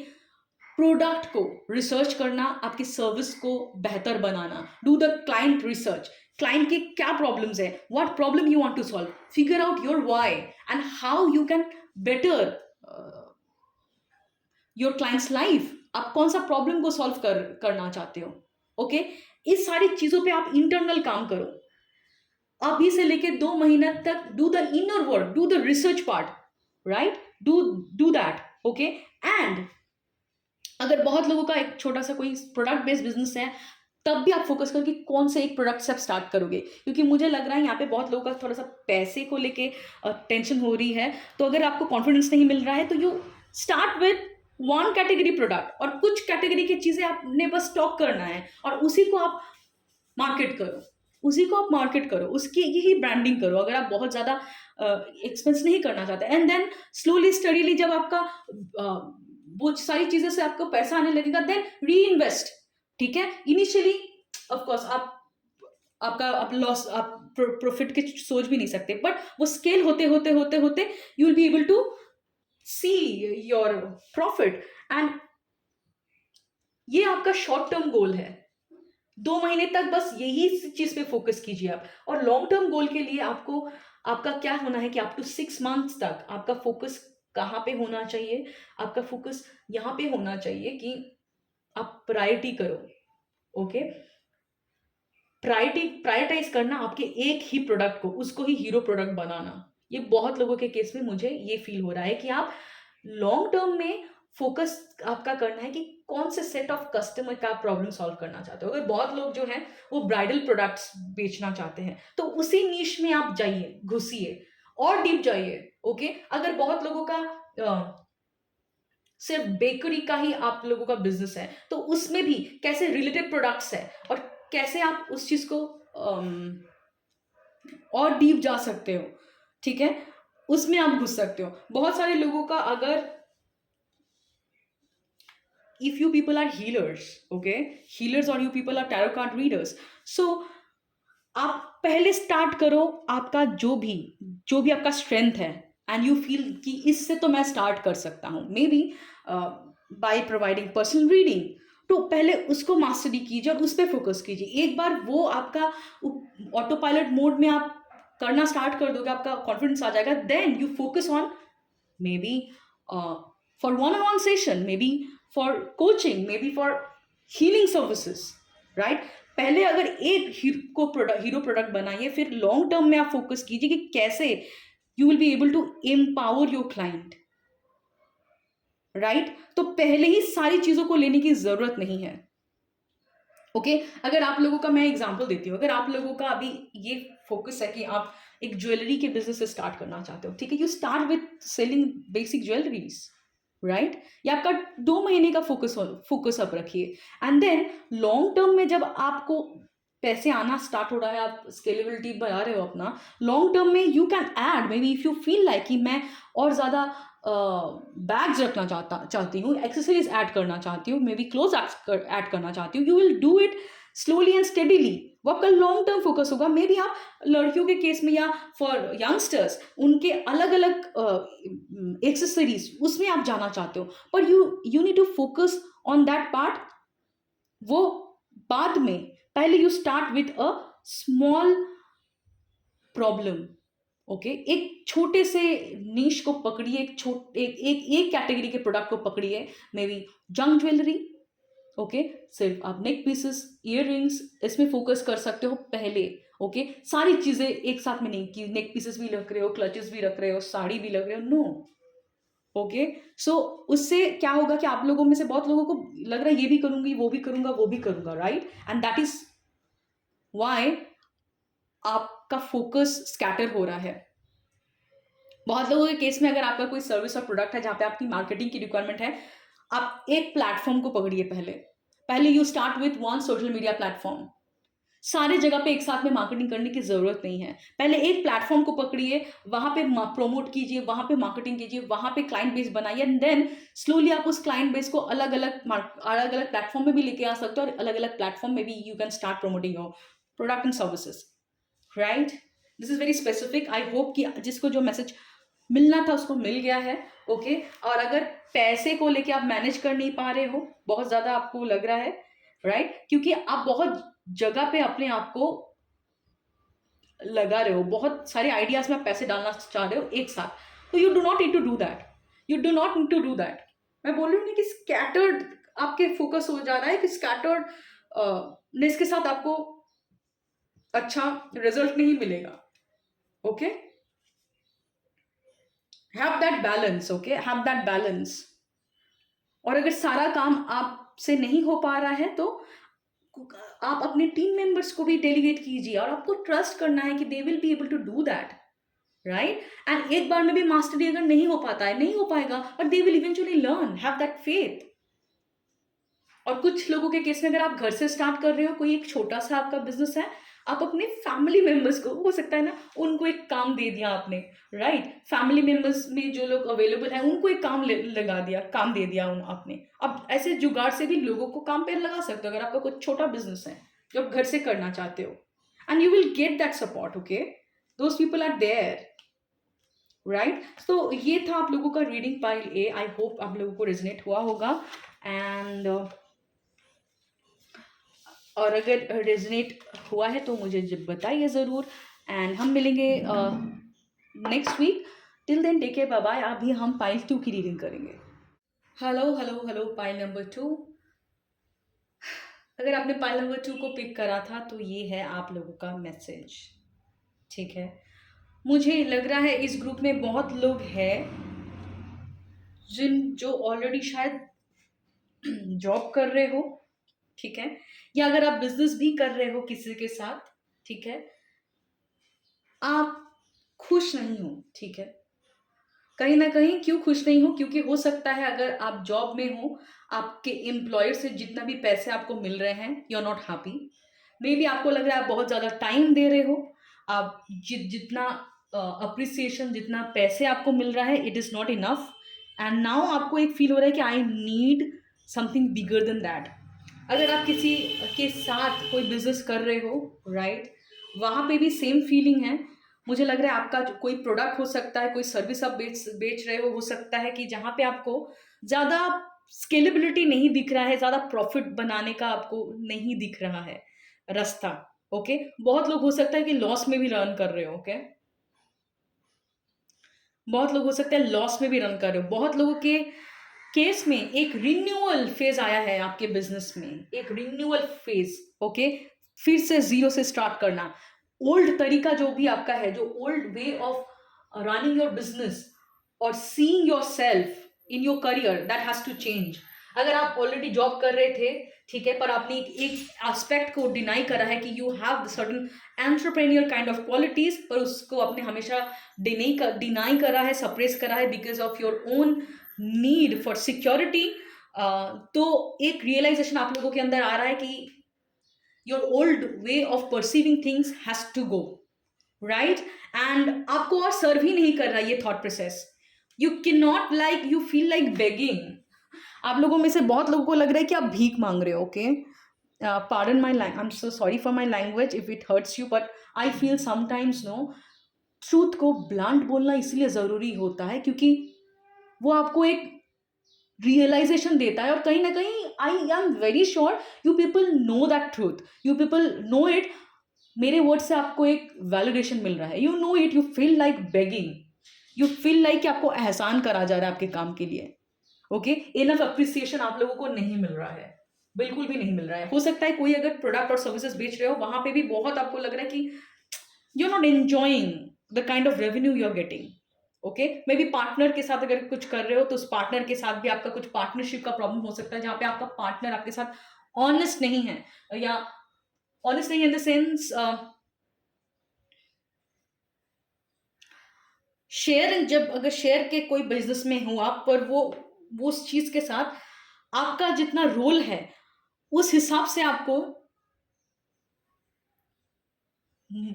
प्रोडक्ट को रिसर्च करना, आपकी सर्विस को बेहतर बनाना। Do the client research, client के क्या प्रॉब्लम्स है, what problem you want to solve, figure out your why and how you can better your clients life. आप कौन सा प्रॉब्लम को सॉल्व करना चाहते हो। ओके, इस सारी चीजों पे आप इंटरनल काम करो अभी से लेके 2 महीने तक। Do the inner work, do the research part, right, do that. Okay, and अगर बहुत लोगों का एक छोटा सा कोई प्रोडक्ट बेस्ड बिजनेस है, तब भी आप फोकस करो कि कौन से एक प्रोडक्ट से आप स्टार्ट करोगे, क्योंकि मुझे लग रहा है यहाँ पे बहुत लोगों का थोड़ा सा पैसे को लेके टेंशन हो रही है। तो अगर आपको कॉन्फिडेंस नहीं मिल रहा है तो you start with one category product, और कुछ कैटेगरी की चीजें आपने बस स्टॉक करना है और उसी को आप मार्केट करो, उसी को आप मार्केट करो, उसकी ही ब्रांडिंग करो। अगर आप बहुत ज़्यादा एक्सपेंस नहीं करना चाहते, एंड देन स्लोली स्टडीली जब आपका वो सारी चीज़ों से आपको पैसा आने लगेगा, देन री इन्वेस्ट। ठीक है, इनिशियली ऑफकोर्स आप लॉस, आप प्रॉफिट के सोच भी नहीं सकते, बट वो स्केल होते होते होते होते you will be able to see your profit. And ये आपका शॉर्ट टर्म गोल है, 2 महीने तक बस यही चीज पे फोकस कीजिए आप। और लॉन्ग टर्म गोल के लिए आपको, आपका क्या होना है कि अप टू 6 मंथ्स तक आपका फोकस कहाँ पे होना चाहिए, आपका फोकस यहाँ पे होना चाहिए कि आप प्रायोरिटी करो। ओके, प्रायोरिटाइज करना आपके एक ही प्रोडक्ट को, उसको ही हीरो प्रोडक्ट बनाना। ये बहुत लोगों के केस में मुझे ये फील हो रहा है कि आप लॉन्ग टर्म में फोकस आपका करना है कि कौन से सेट ऑफ कस्टमर का प्रॉब्लम सॉल्व करना चाहते हो। अगर बहुत लोग जो हैं वो ब्राइडल प्रोडक्ट्स बेचना चाहते हैं, तो उसी नीश में आप जाइए, घुसिए और डीप जाइए। ओके, अगर बहुत लोगों का सिर्फ बेकरी का ही आप लोगों का बिजनेस है, तो उसमें भी कैसे रिलेटेड प्रोडक्ट्स है और कैसे आप उस चीज को और डीप जा सकते हो। ठीक है, उसमें आप घुस सकते हो। बहुत सारे लोगों का, अगर if you people are healers, okay, healers, or you people are tarot card readers, so आप पहले स्टार्ट करो आपका जो भी आपका स्ट्रेंथ है, एंड यू फील कि इससे तो मैं स्टार्ट कर सकता हूँ, may be by providing personal reading. तो पहले उसको मास्टरी कीजिए और उस पर फोकस कीजिए। एक बार वो आपका ऑटो पायलट मोड में आप करना स्टार्ट कर दोगे, आपका कॉन्फिडेंस आ जाएगा, then you focus on maybe for one on one session, maybe for coaching, maybe for healing services, right. पहले अगर एक हीरो प्रोडक्ट बनाइए, फिर लॉन्ग टर्म में आप फोकस कीजिए कि कैसे you will be able to empower your client, right. तो पहले ही सारी चीजों को लेने की जरूरत नहीं है। ओके, अगर आप लोगों का, मैं एग्जांपल देती हूँ, अगर आप लोगों का अभी ये फोकस है कि आप एक ज्वेलरी के बिजनेस से स्टार्ट करना चाहते हो, ठीक है, you start with selling basic jewelleries, right. ये आपका 2 महीने का फोकस अप रखिए, एंड देन लॉन्ग टर्म में जब आपको पैसे आना स्टार्ट हो रहा है, आप स्केलेबिलिटी बढ़ा रहे हो अपना, लॉन्ग टर्म में you can add, may be if you feel like कि मैं और ज़्यादा बैग्स रखना चाहती हूँ, एक्सेसरीज ऐड करना चाहती हूँ, मे बी क्लोथ ऐड करना चाहती हूँ, you will do it slowly and steadily. वो आपका लॉन्ग टर्म फोकस होगा। मे बी आप लड़कियों के केस में या फॉर यंगस्टर्स उनके अलग अलग एक्सेसरीज उसमें आप जाना चाहते हो, पर you need to focus on that part. वो बाद में, पहले you start with a small problem. Okay, एक छोटे से नीश को पकड़िए, एक कैटेगरी के प्रोडक्ट को पकड़िए, may be junk jewellery. Okay, सिर्फ आप नेक पीसेस, ईयर रिंग्स, इसमें फोकस कर सकते हो पहले। ओके, सारी चीजें एक साथ में नहीं कि नेक पीसेस भी रख रहे हो, क्लचेस भी रख रहे हो, साड़ी भी रख रहे हो, नो। ओके, सो उससे क्या होगा कि आप लोगों में से बहुत लोगों को लग रहा है ये भी करूंगी, वो भी करूंगा, वो भी करूंगा, right. And that is why आपका फोकस स्कैटर हो रहा है। बहुत लोगों के केस में अगर आपका कोई सर्विस और प्रोडक्ट है जहाँ पे आपकी मार्केटिंग की रिक्वायरमेंट है, आप एक प्लेटफॉर्म को पकड़िए। पहले you start with one social media platform. सारे जगह पे एक साथ में मार्केटिंग करने की जरूरत नहीं है। पहले एक प्लेटफॉर्म को पकड़िए, वहां पे प्रोमोट कीजिए, वहां पे मार्केटिंग कीजिए, वहां पे क्लाइंट बेस बनाइए, एंड देन स्लोली आप उस क्लाइंट बेस को अलग अलग प्लेटफॉर्म में भी लेके आ सकते हो, और अलग अलग प्लेटफॉर्म में भी you can start promoting your product and services, right. This is very specific. I hope कि जिसको जो मैसेज मिलना था उसको मिल गया है। ओके और अगर पैसे को लेके आप मैनेज कर नहीं पा रहे हो, बहुत ज्यादा आपको लग रहा है, राइट, क्योंकि आप बहुत जगह पे अपने आप को लगा रहे हो, बहुत सारे आइडियाज में आप पैसे डालना चाह रहे हो एक साथ, तो you do not need to do that. You do not need to do that. मैं बोल रही हूँ ना कि स्कैटर्ड आपके फोकस हो जा रहा है, कि स्कैटर्ड नेस के साथ आपको अच्छा रिजल्ट नहीं मिलेगा। Okay, have that balance. Okay, have that balance. और अगर सारा काम आपसे नहीं हो पा रहा है तो आप अपने टीम मेंबर्स को भी डेलीगेट कीजिए, और आपको ट्रस्ट करना है कि they will be able to do that, right. And एक बार में भी मास्टरी अगर नहीं हो पाता है, नहीं हो पाएगा, but they will eventually learn, have that faith. और कुछ लोगों के केस में अगर आप घर से स्टार्ट कर रहे हो, कोई एक छोटा सा आपका बिजनेस है, आप अपने फैमिली मेंबर्स को, हो सकता है ना, उनको एक काम दे दिया आपने, राइट। फैमिली मेंबर्स में जो लोग अवेलेबल है उनको एक काम लगा दिया, काम दे दिया आपने। अब ऐसे जुगाड़ से भी लोगों को काम पे लगा सकते हो, अगर आपका कुछ छोटा बिजनेस है जो आप घर से करना चाहते हो, and you will get that support. Okay, those people are there, right. तो ये था आप लोगों का reading pile A. I hope आप लोगों को रेजनेट हुआ होगा, एंड और अगर रेजनेट हुआ है तो मुझे जब बताइए ज़रूर, एंड हम मिलेंगे next week. Till then take care, bye bye. अभी हम पाइल 2 की रीडिंग करेंगे। Hello hello hello, pile number 2। अगर आपने पाइल नंबर 2 को पिक करा था तो ये है आप लोगों का मैसेज, ठीक है। मुझे लग रहा है इस ग्रुप में बहुत लोग हैं जो ऑलरेडी शायद जॉब कर रहे हो, ठीक है, या अगर आप बिजनेस भी कर रहे हो किसी के साथ, ठीक है, आप खुश नहीं हो, ठीक है। कहीं ना कहीं क्यों खुश नहीं हो, क्योंकि हो सकता है अगर आप जॉब में हो, आपके एम्प्लॉयर से जितना भी पैसे आपको मिल रहे हैं, you are not happy. Maybe आपको लग रहा है आप बहुत ज़्यादा टाइम दे रहे हो, आप जितना अप्रिसिएशन, जितना पैसे आपको मिल रहा है, it is not enough, and now आपको एक फील हो रहा है कि I need something bigger than that. अगर आप किसी के साथ कोई बिजनेस कर रहे हो, राइट, वहाँ पे भी सेम फीलिंग है। मुझे लग रहा है आपका कोई प्रोडक्ट हो सकता है, कोई सर्विस आप बेच रहे हो सकता है कि जहाँ पे आपको ज़्यादा स्केलेबिलिटी नहीं दिख रहा है, ज़्यादा प्रॉफिट बनाने का आपको नहीं दिख रहा है रास्ता। ओके, बहुत लोग हो सकता है कि लॉस में भी रन कर रहे हो। ओके, बहुत लोग हो सकता है लॉस में भी रन कर रहे हो। बहुत लोगों के केस में एक रिन्यूअल फेज आया है आपके बिजनेस में, एक रिन्यूअल फेज। ओके, फिर से जीरो से स्टार्ट करना, ओल्ड तरीका जो भी आपका है, जो old way of running your business और seeing your self in your career, that has to change. अगर आप ऑलरेडी जॉब कर रहे थे, ठीक है, पर आपने एक एस्पेक्ट को डिनाई करा है कि you have certain entrepreneur kind of qualities, पर उसको आपने हमेशा डिनाई करा है, सप्रेस करा है because of your own need for security. तो एक रियलाइजेशन आप लोगों के अंदर आ रहा है कि your old way of perceiving things has to go, right. And आपको और सर्व ही नहीं कर रहा ये thought process. You can not, like, you feel like begging. आप लोगों में से बहुत लोगों को लग रहा है कि आप भीख मांग रहे हो। Okay, pardon my language, I am so sorry for my language if it hurts you, but I feel sometimes no, truth को ब्लंट बोलना इसलिए ज़रूरी होता है क्योंकि वो आपको एक रियलाइजेशन देता है, और कहीं ना कहीं I am very sure you people know that truth, you people know it. मेरे वर्ड से आपको एक वैलिडेशन मिल रहा है, you know it, you feel like begging, you feel like कि आपको एहसान करा जा रहा है आपके काम के लिए। ओके, इनफ अप्रिसिएशन आप लोगों को नहीं मिल रहा है, बिल्कुल भी नहीं मिल रहा है। हो सकता है कोई अगर प्रोडक्ट और सर्विसेज बेच रहे हो, वहां पे भी बहुत आपको लग रहा है कि you are not enjoying the kind of revenue you are getting. Okay, maybe partner के साथ अगर कुछ कर रहे हो तो उस पार्टनर के साथ भी आपका कुछ पार्टनरशिप का प्रॉब्लम हो सकता है, जहाँ पे आपका पार्टनर आपके साथ ऑनेस्ट नहीं है, या ऑनेस्ट नहीं इन द सेंस शेयर जब अगर शेयर के कोई बिज़नेस में हो आप, पर वो उस चीज़ के साथ आपका जितना रोल है, उस हिसाब से आपको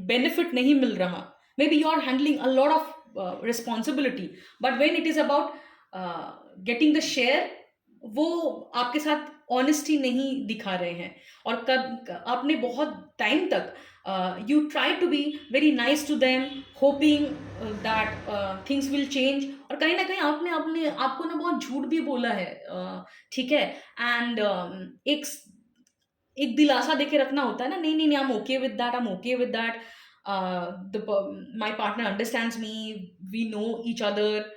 benefit नहीं मिल रहा. Maybe you are handling a lot of responsibility, but when it is about getting the share, वो आपके साथ ऑनेस्टी नहीं दिखा रहे हैं. और आपने बहुत टाइम तक you try to be very nice to them, hoping that things will change, और कहीं ना कहीं आपने अपने आपको ना बहुत झूठ भी बोला है. ठीक है. एंड एक दिलासा देके रखना होता है ना, नहीं नहीं नहीं, I am okay with that, I am okay with that, my partner understands me, we know each other,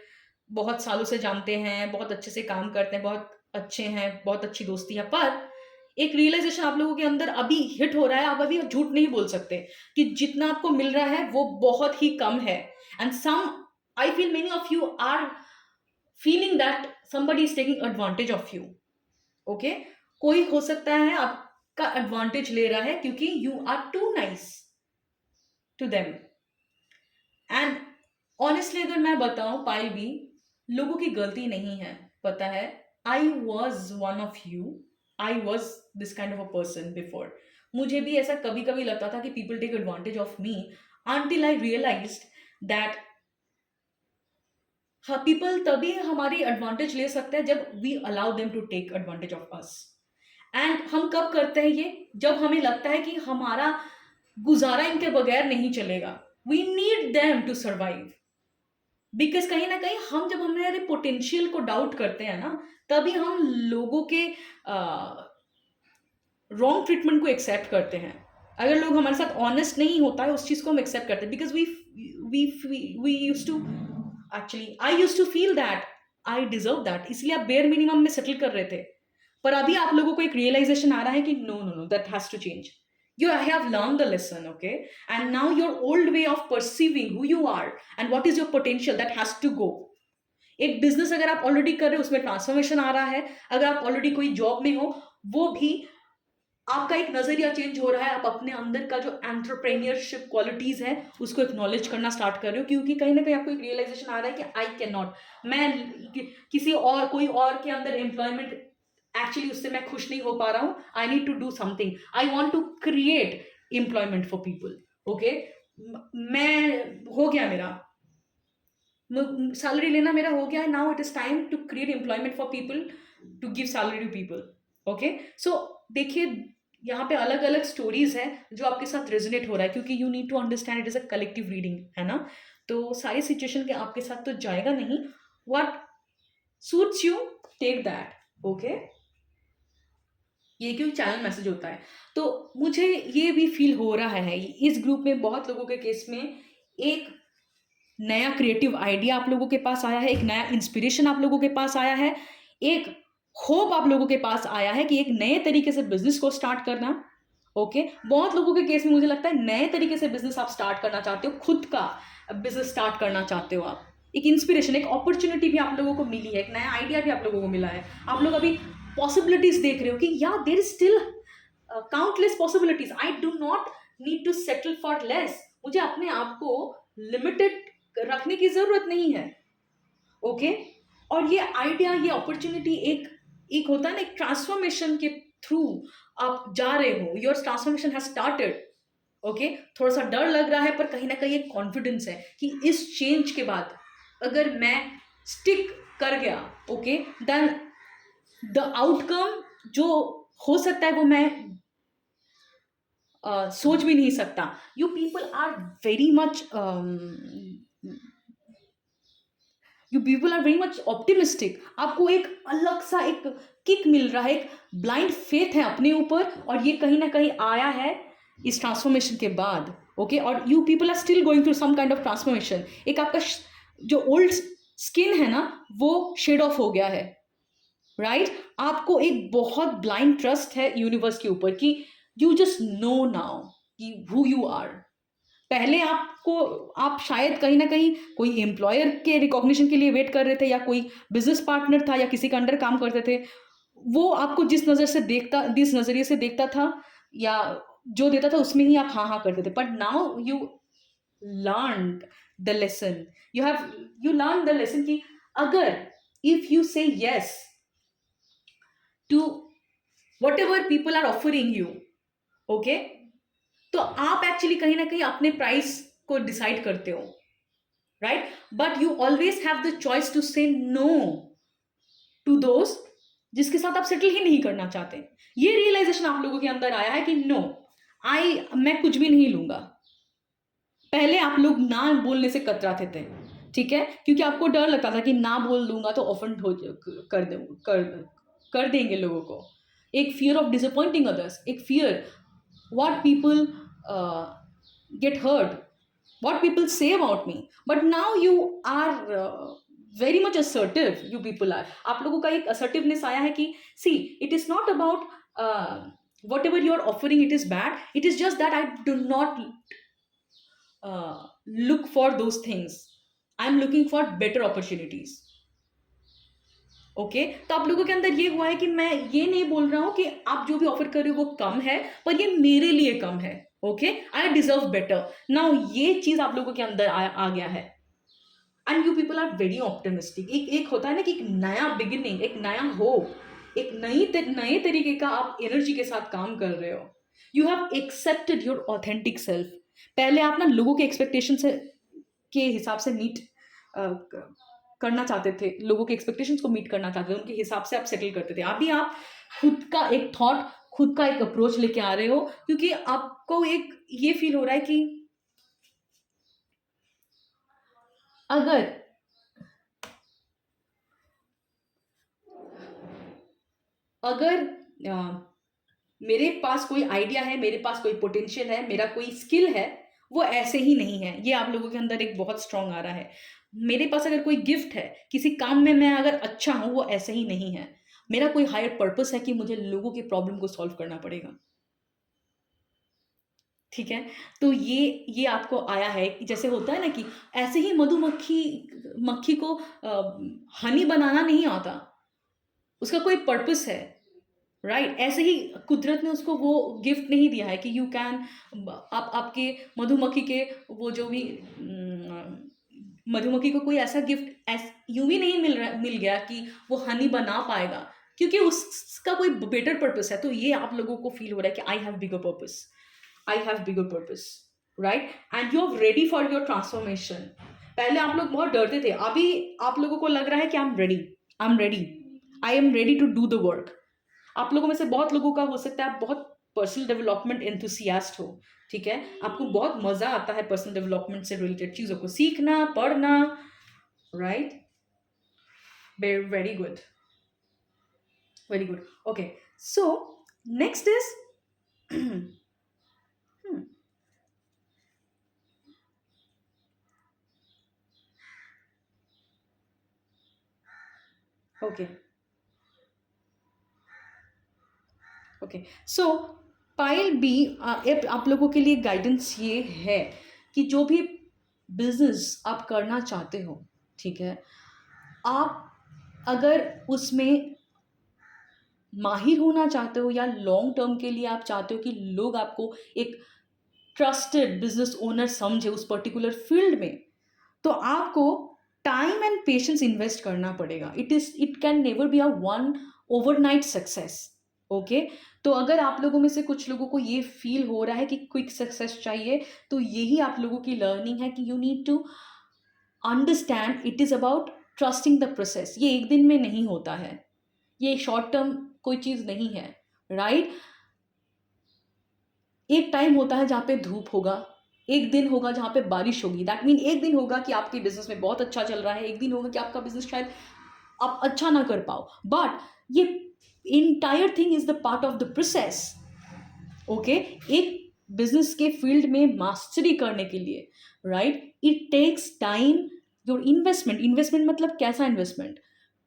बहुत सालों से जानते हैं, बहुत अच्छे से काम करते हैं, बहुत अच्छे हैं, बहुत अच्छी दोस्ती है. पर एक रियलाइजेशन आप लोगों के अंदर अभी हिट हो रहा है, आप अभी झूठ नहीं बोल सकते कि जितना आपको मिल रहा है वो बहुत ही कम है. And some I feel many of you are feeling that somebody is taking advantage of you. Okay. कोई हो सकता है आपका एडवांटेज ले रहा है क्योंकि you are too nice to them. And honestly अगर मैं बताऊं, पायल भी लोगों की गलती नहीं है. पता है, I was one of you, I was this kind of a person before. मुझे भी ऐसा कभी कभी लगता था कि people take advantage of me, until I realized that हाँ, पीपल तभी हमारी एडवांटेज ले सकते हैं जब we allow them to take advantage of us. And हम कब करते हैं ये? जब हमें लगता है कि हमारा गुजारा इनके बगैर नहीं चलेगा. We need them to survive. Because कहीं ना कहीं हम जब हमारे पोटेंशियल को डाउट करते हैं ना, तभी हम लोगों के रॉन्ग ट्रीटमेंट को एक्सेप्ट करते हैं. अगर लोग हमारे साथ ऑनेस्ट नहीं होता है, उस चीज़ को हम एक्सेप्ट करते हैं. Because we use to actually I use to feel that I deserve that, इसलिए आप बेयर मिनिमम में सेटल कर रहे थे. पर अभी आप लोगों को एक रियलाइजेशन आ रहा है कि no no no, that has to change. You have learned the lesson, okay? And now your old way of perceiving who you are and what is your potential, that has to go. एक business अगर आप already कर रहे हो उसमें transformation आ रहा है. अगर आप ऑलरेडी कोई जॉब में हो, वो भी आपका एक नजरिया चेंज हो रहा है. आप अपने अंदर का जो एंटरप्रेन्योरशिप क्वालिटीज है उसको एक्नॉलेज करना स्टार्ट कर रहे हो, क्योंकि कहीं ना कहीं आपको एक रियलाइजेशन आ रहा है कि आई कैन नॉट, मैं किसी और कोई और के अंदर एम्प्लॉयमेंट एक्चुअली उससे मैं खुश नहीं हो पा रहा हूँ. I need to do something, I want to create employment for people. Okay, मैं हो गया, मेरा सैलरी लेना मेरा हो गया है. Now it is time to create employment for people, to give salary to people. Okay, so देखिए यहाँ पे अलग अलग स्टोरीज है जो आपके साथ रेजोनेट हो रहा है, क्योंकि you need to understand it is a collective reading, है ना. तो सारी सिचुएशन के आपके साथ तो जाएगा नहीं. What suits you, take that. Okay, ये क्यों चैनल मैसेज होता है. तो मुझे ये भी फील हो रहा है इस ग्रुप में बहुत लोगों के केस में, एक नया क्रिएटिव आइडिया आप लोगों के पास आया है, एक नया इंस्पिरेशन आप लोगों के पास आया है, एक होप आप लोगों के पास आया है कि एक नए तरीके से बिजनेस को स्टार्ट करना. ओके, बहुत लोगों के केस में मुझे लगता है नए तरीके से बिजनेस आप स्टार्ट करना चाहते हो, खुद का बिजनेस स्टार्ट करना चाहते हो आप. एक इंस्पिरेशन, एक अपॉर्चुनिटी भी आप लोगों को मिली है, एक नया आइडिया भी आप लोगों को मिला है. आप लोग अभी पॉसिबिलिटीज देख रहे हो कि या there is still countless possibilities. I do not need to settle for less. मुझे अपने आप को लिमिटेड रखने की जरूरत नहीं है. ओके, और ये आइडिया, ये अपॉर्चुनिटी एक होता है ना, एक ट्रांसफॉर्मेशन के थ्रू आप जा रहे हो. Your transformation has started. Okay, थोड़ा सा डर लग रहा है, पर कहीं ना कहीं एक कॉन्फिडेंस है कि इस चेंज के बाद अगर मैं स्टिक कर गया, ओके, देन द आउटकम जो हो सकता है वो मैं सोच भी नहीं सकता. You people are very much you people are very much optimistic. आपको एक अलग सा एक किक मिल रहा है, एक ब्लाइंड फेथ है अपने ऊपर, और ये कहीं ना कहीं आया है इस ट्रांसफॉर्मेशन के बाद. ओके, और you people are still going through some kind of transformation. एक आपका जो ओल्ड स्किन है ना, वो शेड ऑफ हो गया है, राइट. आपको एक बहुत ब्लाइंड ट्रस्ट है यूनिवर्स के ऊपर कि यू जस्ट नो नाउ कि हु यू आर. पहले आप शायद कहीं ना कहीं कोई एम्प्लॉयर के रिकॉग्निशन के लिए वेट कर रहे थे, या कोई बिजनेस पार्टनर था, या किसी के अंडर काम करते थे, वो आपको जिस नजरिए से देखता था या जो देता था उसमें ही आप हाँ हाँ करते थे. But now you learned the lesson. You learned the lesson कि अगर if you say yes to whatever people are offering you, okay, तो आप एक्चुअली कहीं ना कहीं अपने प्राइस को डिसाइड करते हो, right? But you always have the choice to say no to those जिसके साथ आप सेटल ही नहीं करना चाहते. ये रियलाइजेशन आप लोगों के अंदर आया है कि नो, मैं कुछ भी नहीं लूंगा. पहले आप लोग ना बोलने से कतराते थे, ठीक है, क्योंकि आपको डर लगता था कि ना बोल दूंगा तो ऑफेंड हो कर दे कर देंगे लोगों को. एक फियर ऑफ डिसअपॉइंटिंग अदर्स, एक fear what people get hurt, what people say about me. But now you are very much assertive. You people are, आप लोगों का एक assertiveness आया है कि see, it is not about whatever you are offering it is bad, it is just that I do not look for those things. I am looking for better opportunities. Okay, तो आप लोगों के अंदर ये हुआ है कि मैं ये नहीं बोल रहा हूं कि आप जो भी ऑफर कर रहे हो वो कम है, पर ये मेरे लिए कम है. Okay, I deserve better. Now ये चीज आप लोगों के अंदर आ गया है. And you people are very optimistic. एक होता है ना कि एक नया बिगिनिंग, एक नया होप, एक नए तरीके का आप एनर्जी के साथ काम कर रहे हो. You have accepted your authentic self. पहले आप ना लोगों के एक्सपेक्टेशन से के हिसाब से मीट करना चाहते थे, लोगों के एक्सपेक्टेशंस को मीट करना चाहते थे, उनके हिसाब से आप सेटल करते थे. अभी आप खुद का एक थॉट, खुद का एक अप्रोच लेके आ रहे हो, क्योंकि आपको एक ये फील हो रहा है कि अगर मेरे पास कोई आइडिया है, मेरे पास कोई पोटेंशियल है, मेरा कोई स्किल है, वो ऐसे ही नहीं है. ये आप लोगों के अंदर एक बहुत स्ट्रांग आ रहा है. मेरे पास अगर कोई गिफ्ट है, किसी काम में मैं अगर अच्छा हूं, वो ऐसे ही नहीं है. मेरा कोई हायर पर्पस है कि मुझे लोगों के प्रॉब्लम को सॉल्व करना पड़ेगा. ठीक है, तो ये आपको आया है. जैसे होता है ना कि ऐसे ही मक्खी को हनी बनाना नहीं आता, उसका कोई पर्पस है, राइट? ऐसे ही कुदरत ने उसको वो गिफ्ट नहीं दिया है कि यू कैन, आप आपके मधुमक्खी के वो जो भी मधुमक्खी को कोई ऐसा गिफ्ट यूं भी नहीं मिल गया कि वो हनी बना पाएगा, क्योंकि उसका कोई बेटर पर्पस है. तो ये आप लोगों को फील हो रहा है कि I have bigger purpose, I have bigger purpose, right? And you are ready for your transformation. पहले आप लोग बहुत डरते थे, अभी आप लोगों को लग रहा है कि I am ready, I am ready, I am ready to do the work. आप लोगों में से बहुत लोगों का हो सकता है आप बहुत पर्सनल डेवलपमेंट एंथुसियास्ट हो, ठीक है, आपको बहुत मजा आता है पर्सनल डेवलपमेंट से रिलेटेड चीजों को सीखना, पढ़ना, right? Very good, very good. Okay, so next is okay, okay. So pile B, आप लोगों के लिए गाइडेंस ये है कि जो भी बिजनेस आप करना चाहते हो, ठीक है, आप अगर उसमें माहिर होना चाहते हो या लॉन्ग टर्म के लिए आप चाहते हो कि लोग आपको एक ट्रस्टेड बिजनेस ओनर समझे उस पर्टिकुलर फील्ड में, तो आपको टाइम एंड पेशेंस इन्वेस्ट करना पड़ेगा. It can never be a one overnight success. Okay, तो अगर आप लोगों में से कुछ लोगों को ये फील हो रहा है कि क्विक सक्सेस चाहिए, तो यही आप लोगों की लर्निंग है कि you need to understand it is about trusting the process. ये एक दिन में नहीं होता है, ये शॉर्ट टर्म कोई चीज़ नहीं है, राइट? एक टाइम होता है जहाँ पे धूप होगा, एक दिन होगा जहाँ पे बारिश होगी. दैट मीन एक दिन होगा कि आपके बिजनेस में बहुत अच्छा चल रहा है, एक दिन होगा कि आपका बिजनेस शायद आप अच्छा ना कर पाओ. बट ये entire thing is the part of the process. Okay, एक बिजनेस के फील्ड में मास्टरी करने के लिए, right, it takes time. Your investment मतलब कैसा investment?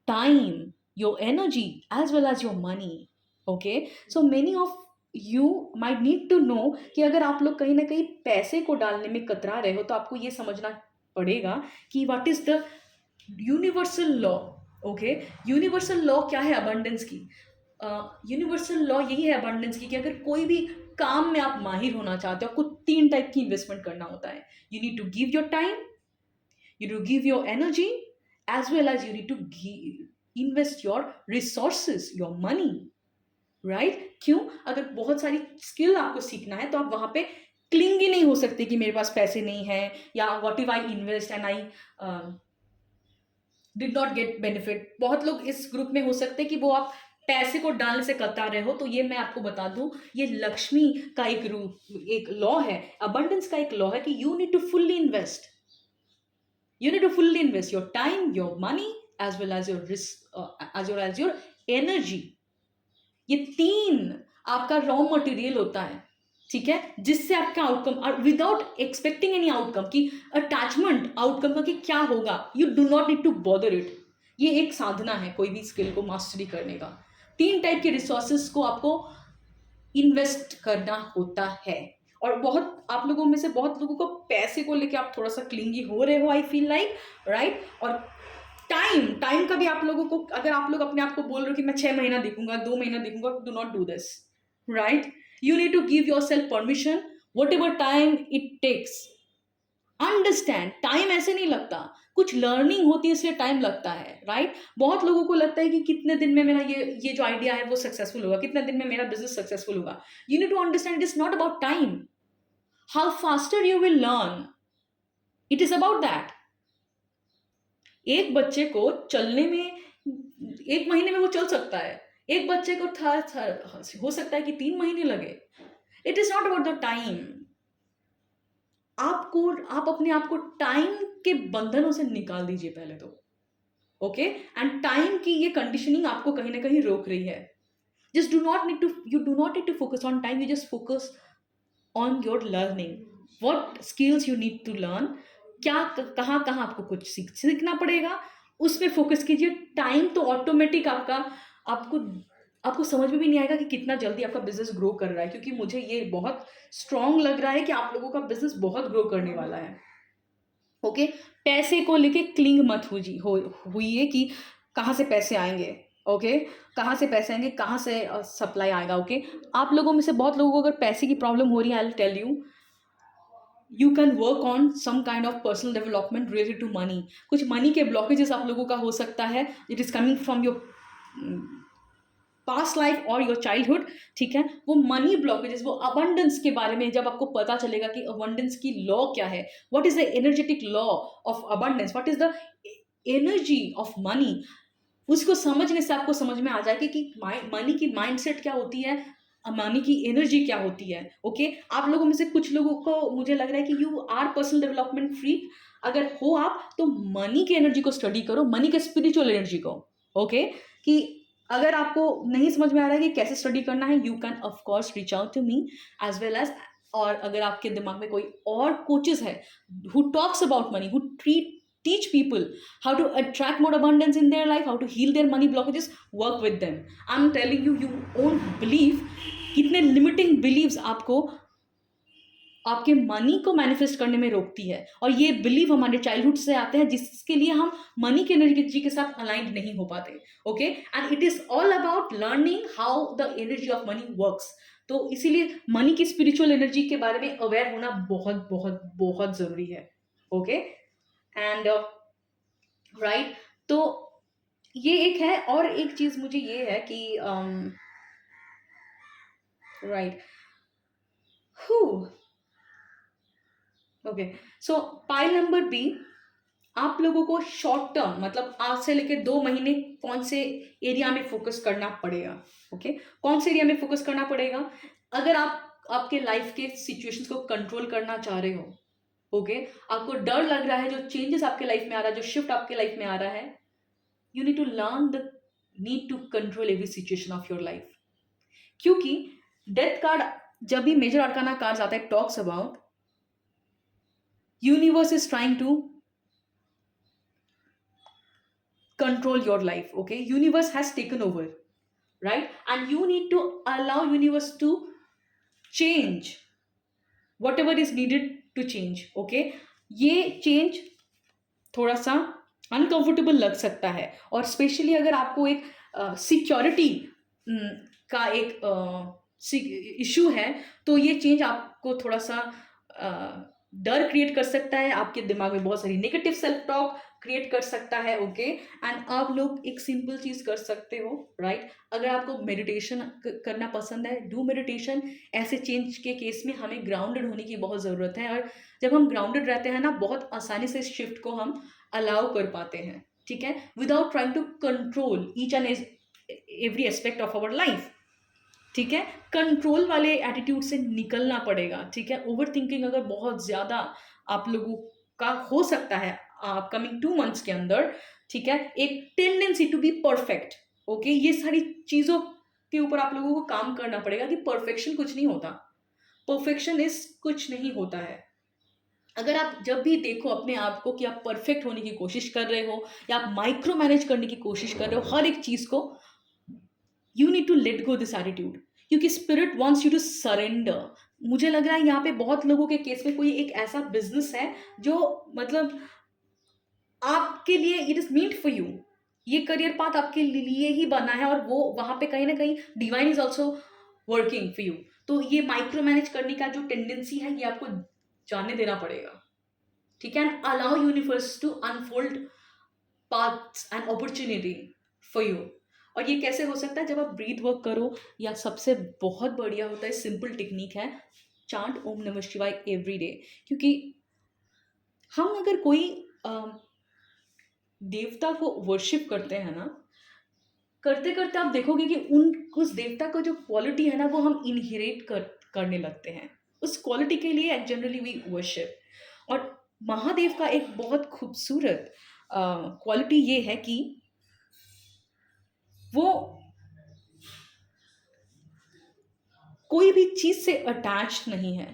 Time, your energy as well as your money. Okay, so many of you might need to know कि अगर आप लोग कहीं ना कहीं पैसे को डालने में कतरा रहे हो, तो आपको ये समझना पड़ेगा कि what is the universal law. Okay, universal law क्या है अबंडेंस की? यूनिवर्सल लॉ यही है अबंडेंस की कि अगर कोई भी काम में आप माहिर होना चाहते हो, आपको 3 टाइप की इन्वेस्टमेंट करना होता है. You need to give your time, you need to give your energy, as well as you need to invest your resources, your money, right? क्यों? अगर बहुत सारी स्किल आपको सीखना है तो आप वहां पे क्लिंग ही नहीं हो सकते कि मेरे पास पैसे नहीं है, या what if I invest and I did not get benefit. बहुत लोग इस ग्रुप में हो सकते हैं कि वो आप पैसे को डालने से कतरा रहे हो. तो ये मैं आपको बता दूं, ये लक्ष्मी का एक रूप, एक लॉ है, अबंडेंस का एक लॉ है कि you need to fully invest. You need to fully invest your time, your money, as well as your risk, as well as your energy. ये 3 आपका रॉ मटेरियल होता है, ठीक है, जिससे आपका आउटकम, और विदाउट एक्सपेक्टिंग एनी आउटकम की अटैचमेंट आउटकम का कि क्या होगा, you do not need to bother it. ये एक साधना है कोई भी स्किल को मास्टरी करने का. 3 टाइप के रिसोर्सेस को आपको इन्वेस्ट करना होता है. और बहुत आप लोगों में से बहुत लोगों को पैसे को लेके आप थोड़ा सा क्लिंगी हो रहे हो, आई फील लाइक, राइट. और टाइम का भी आप लोगों को, अगर आप लोग अपने आप को बोल रहे हो कि मैं 6 महीना देखूंगा, 2 महीना देखूंगा, do not do this, right. You need to give yourself permission, whatever time it takes. Understand, time ऐसे नहीं लगता, कुछ लर्निंग होती है इसलिए टाइम लगता है, राइट. बहुत लोगों को लगता है कि कितने दिन में मेरा ये जो आइडिया है वो सक्सेसफुल होगा, कितने दिन में मेरा बिजनेस सक्सेसफुल होगा. You need to understand, it is not about time, how faster you will learn, it is about that. एक बच्चे को चलने में 1 महीने में वो चल सकता है, एक बच्चे को हो सकता है कि 3 महीने लगे. It is not about the time. आप अपने आप को टाइम के बंधनों से निकाल दीजिए पहले तो, ओके. एंड टाइम की ये कंडीशनिंग आपको कहीं ना कहीं रोक रही है. You do not need to focus on time, you just focus on your learning. What skills you need to learn, क्या कहाँ कहाँ आपको कुछ सीखना पड़ेगा, उसमें फोकस कीजिए. टाइम तो ऑटोमेटिक आपको समझ में भी नहीं आएगा कि कितना जल्दी आपका बिजनेस ग्रो कर रहा है, क्योंकि मुझे ये बहुत स्ट्रांग लग रहा है कि आप लोगों का बिजनेस बहुत ग्रो करने वाला है, ओके. पैसे को लेके क्लिंग मत हुई है कि कहाँ से पैसे आएंगे, ओके. कहाँ से पैसे आएंगे, कहाँ से सप्लाई आएगा, ओके. आप लोगों में से बहुत लोगों को अगर पैसे की प्रॉब्लम हो रही है, I will tell you can work on some kind of personal development related to money. कुछ मनी के ब्लॉकेजेस आप लोगों का हो सकता है, it is coming from your past life और योर चाइल्डहुड, ठीक है. वो मनी ब्लॉकेजेस, वो अबंडेंस के बारे में जब आपको पता चलेगा कि अबंडेंस की लॉ क्या है, what is the energetic law of abundance, what is the energy of money, उसको समझने से आपको समझ में आ जाएगी कि मनी की माइंडसेट क्या होती है, मनी की एनर्जी क्या होती है, ओके. आप लोगों में से कुछ लोगों को मुझे लग रहा है कि you are personal development freak. अगर हो आप तो मनी की एनर्जी को स्टडी करो, मनी के स्पिरिचुअल एनर्जी को, ओके. कि अगर आपको नहीं समझ में आ रहा है कि कैसे स्टडी करना है, you can of course reach out to me as well as. और अगर आपके दिमाग में कोई और कोचेस है who talks about money, who teach people how to attract more abundance in their life, how to heal their money blockages, work with them. I'm telling you, you won't believe कितने limiting beliefs आपको आपके money को manifest करने में रोकती है. और ये बिलीव हमारे चाइल्डहुड से आते हैं, जिसके लिए हम मनी के एनर्जी के साथ अलाइंड नहीं हो पाते, okay. And it is all about learning how the energy of money works. तो इसीलिए मनी की स्पिरिचुअल एनर्जी के बारे में अवेयर होना बहुत बहुत बहुत जरूरी है, ओके. एंड राइट, तो ये एक है. और एक चीज मुझे ये है कि right, okay. So pile number B, आप लोगों को शॉर्ट टर्म, मतलब आज से लेकर 2 महीने कौन से एरिया में फोकस करना पड़ेगा, ओके. कौन से एरिया में फोकस करना पड़ेगा, अगर आप आपके लाइफ के सिचुएशंस को कंट्रोल करना चाह रहे हो, ओके. आपको डर लग रहा है, जो चेंजेस आपके लाइफ में आ रहा है, जो शिफ्ट आपके लाइफ में आ रहा है, you need to learn the need to control every situation of your life. क्योंकि डेथ कार्ड, जब भी मेजर आर्काना कार्ड आता है, talks about universe is trying to control your life, okay. Universe has taken over, right, and you need to allow universe to change whatever is needed to change, okay. ये change थोड़ा सा uncomfortable लग सकता है, और specially अगर आपको एक सिक्योरिटी का एक इशू है, तो ये चेंज आपको थोड़ा सा डर क्रिएट कर सकता है, आपके दिमाग में बहुत सारी नेगेटिव सेल्फ टॉक क्रिएट कर सकता है। ओके, एंड आप लोग एक सिंपल चीज कर सकते हो, राइट? अगर आपको मेडिटेशन करना पसंद है, डू मेडिटेशन। ऐसे चेंज के केस में हमें ग्राउंडेड होने की बहुत ज़रूरत है, और जब हम ग्राउंडेड रहते हैं ना, बहुत आसानी से इस शिफ्ट को हम अलाउ कर पाते हैं, ठीक है, without trying to control each and every aspect of our life, ठीक है। कंट्रोल वाले एटीट्यूड से निकलना पड़ेगा, ठीक है। ओवर थिंकिंग अगर बहुत ज़्यादा आप लोगों का हो सकता है अपकमिंग 2 मंथ्स के अंदर, ठीक है, एक tendency to be perfect, okay, ये सारी चीज़ों के ऊपर आप लोगों को काम करना पड़ेगा कि परफेक्शन कुछ नहीं होता, परफेक्शन इज कुछ नहीं होता है। अगर आप जब भी देखो अपने आप को कि आप परफेक्ट होने की कोशिश कर रहे हो, या आप माइक्रो मैनेज करने की कोशिश कर रहे हो हर एक चीज़ को, you need to let go this attitude, क्योंकि spirit wants you to surrender. मुझे लग रहा है यहाँ पे बहुत लोगों के केस में कोई एक ऐसा बिजनेस है जो मतलब आपके लिए it is meant for you, ये करियर पाथ आपके लिए ही बना है, और वो वहां पे कहीं ना कहीं divine is also working for you. तो ये माइक्रो मैनेज करने का जो टेंडेंसी है, ये आपको जाने देना पड़ेगा, ठीक है, and allow universe to unfold paths and opportunity for you. और ये कैसे हो सकता है? जब आप ब्रीथ वर्क करो, या सबसे बहुत बढ़िया होता है, सिंपल टेक्निक है, चांट ओम नमः शिवाय एवरी डे। क्योंकि हम अगर कोई देवता को वर्शिप करते हैं ना, करते करते आप देखोगे कि उस देवता का जो क्वालिटी है ना, वो हम इनहेरिट करने लगते हैं, उस क्वालिटी के लिए जनरली वी वर्शिप। और महादेव का एक बहुत खूबसूरत क्वालिटी ये है कि वो कोई भी चीज से अटैच नहीं है,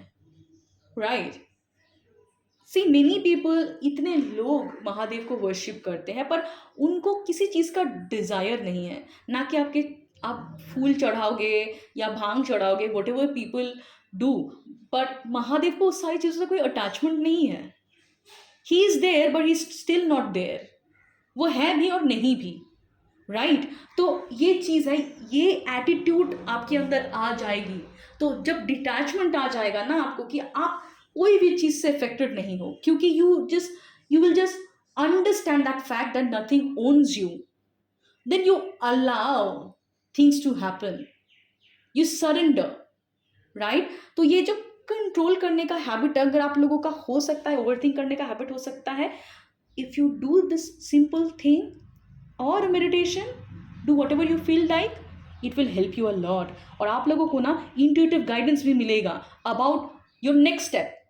राइट? सी मेनी पीपल, इतने लोग महादेव को वर्शिप करते हैं, पर उनको किसी चीज का डिजायर नहीं है, ना कि आप फूल चढ़ाओगे या भांग चढ़ाओगे, वट एवर पीपल डू, पर महादेव को उस सारी चीजों से कोई अटैचमेंट नहीं है। He is there but he still not there, वो है भी और नहीं भी, राइट? तो ये चीज़ है, ये एटीट्यूड आपके अंदर आ जाएगी, तो जब डिटैचमेंट आ जाएगा ना आपको, कि आप कोई भी चीज़ से अफेक्टेड नहीं हो, क्योंकि you will just understand that fact that nothing owns you, then you allow things to happen, you surrender, right? तो ये जो कंट्रोल करने का हैबिट अगर आप लोगों का हो सकता है, ओवरथिंक करने का हैबिट हो सकता है, if you do this simple thing और meditation, do whatever you feel like, it will help you a lot. और आप लोगों को ना इंट्यूटिव गाइडेंस भी मिलेगा about your next step.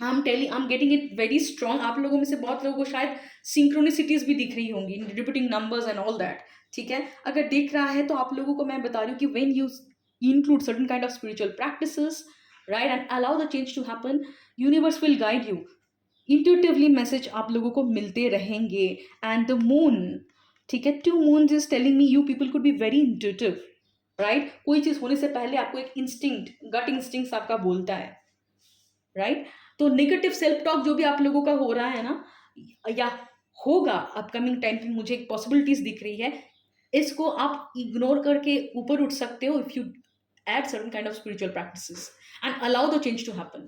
I am getting it very strong. आप लोगों में से बहुत लोगों को शायद सिंक्रोनिसिटीज भी दिख रही होंगी, repeating numbers and all that, ठीक है। अगर दिख रहा है तो आप लोगों को मैं बता रही हूँ कि when you include certain kind of spiritual practices, right, and allow the change to happen, universe will guide you, intuitively message आप लोगों को मिलते रहेंगे। एंड द मून, ठीक है, 2 moons is telling me you people could be very intuitive, right? कोई चीज़ होने से पहले आपको एक इंस्टिंक्ट, गट इंस्टिंक्ट आपका बोलता है, राइट? तो नेगेटिव सेल्फ टॉक जो भी आप लोगों का हो रहा है ना, या होगा अपकमिंग टाइम पे, मुझे एक पॉसिबिलिटीज दिख रही है, इसको आप इग्नोर करके ऊपर उठ सकते हो if you add certain kind of spiritual practices and allow the change to happen.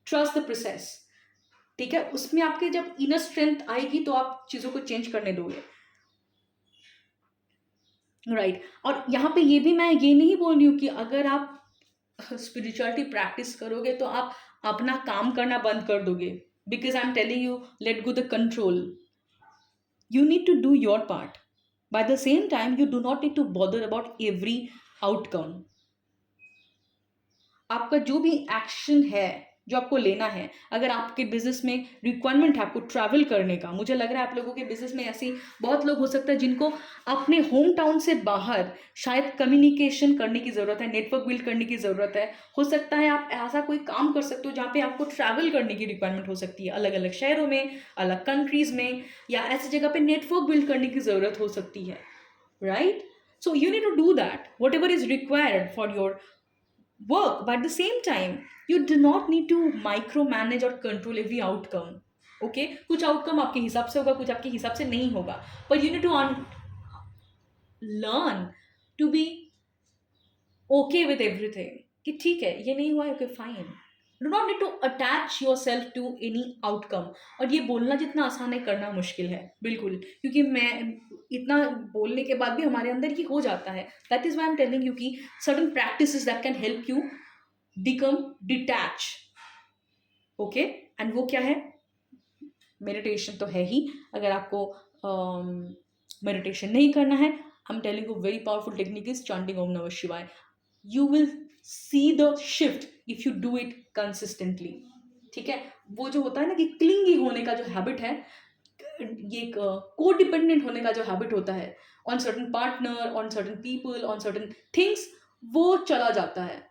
Trust the process, ठीक है। उसमें आपके जब इनर स्ट्रेंथ आएगी तो आप चीजों को चेंज करने दोगे, राइट? और यहाँ पे ये भी मैं ये नहीं बोल रही हूँ कि अगर आप स्पिरिचुअलिटी प्रैक्टिस करोगे तो आप अपना काम करना बंद कर दोगे, because I am telling you, let go the control, you need to do your part. By the same time, you do not need to bother about every outcome. आपका जो भी एक्शन है, जो आपको लेना है, अगर आपके बिजनेस में रिक्वायरमेंट है आपको ट्रैवल करने का, मुझे लग रहा है आप लोगों के बिजनेस में ऐसे बहुत लोग हो सकता है जिनको अपने होम टाउन से बाहर शायद कम्युनिकेशन करने की ज़रूरत है, नेटवर्क बिल्ड करने की ज़रूरत है। हो सकता है आप ऐसा कोई काम कर सकते हो जहाँ पे आपको ट्रैवल करने की रिक्वायरमेंट हो सकती है, अलग अलग शहरों में, अलग कंट्रीज़ में, या ऐसी जगह पे नेटवर्क बिल्ड करने की ज़रूरत हो सकती है, right? So you need to do that, whatever is required for your work, but at the same time you do not need to micromanage or control every outcome. Okay, कुछ outcome आपके हिसाब से होगा, कुछ आपके हिसाब से नहीं होगा, but you need to learn to be okay with everything कि ठीक है ये नहीं हुआ है, okay fine. Do not need to attach yourself to any outcome. और ये बोलना जितना आसान है करना मुश्किल है, बिल्कुल, क्योंकि मैं इतना बोलने के बाद भी हमारे अंदर ये हो जाता है। That is why am telling you कि certain practices that can help you become detach. Okay, and वो क्या है? मेडिटेशन तो है ही। अगर आपको मेडिटेशन नहीं करना है, I am telling you very powerful technique is chanting ओम नमः शिवाय। You will see the shift if you do it consistently. ठीक है, वो जो होता है ना कि क्लिंगी होने का जो हैबिट है, ये को डिपेंडेंट होने का जो हैबिट होता है on certain partner, on certain people, on certain things, वो चला जाता है।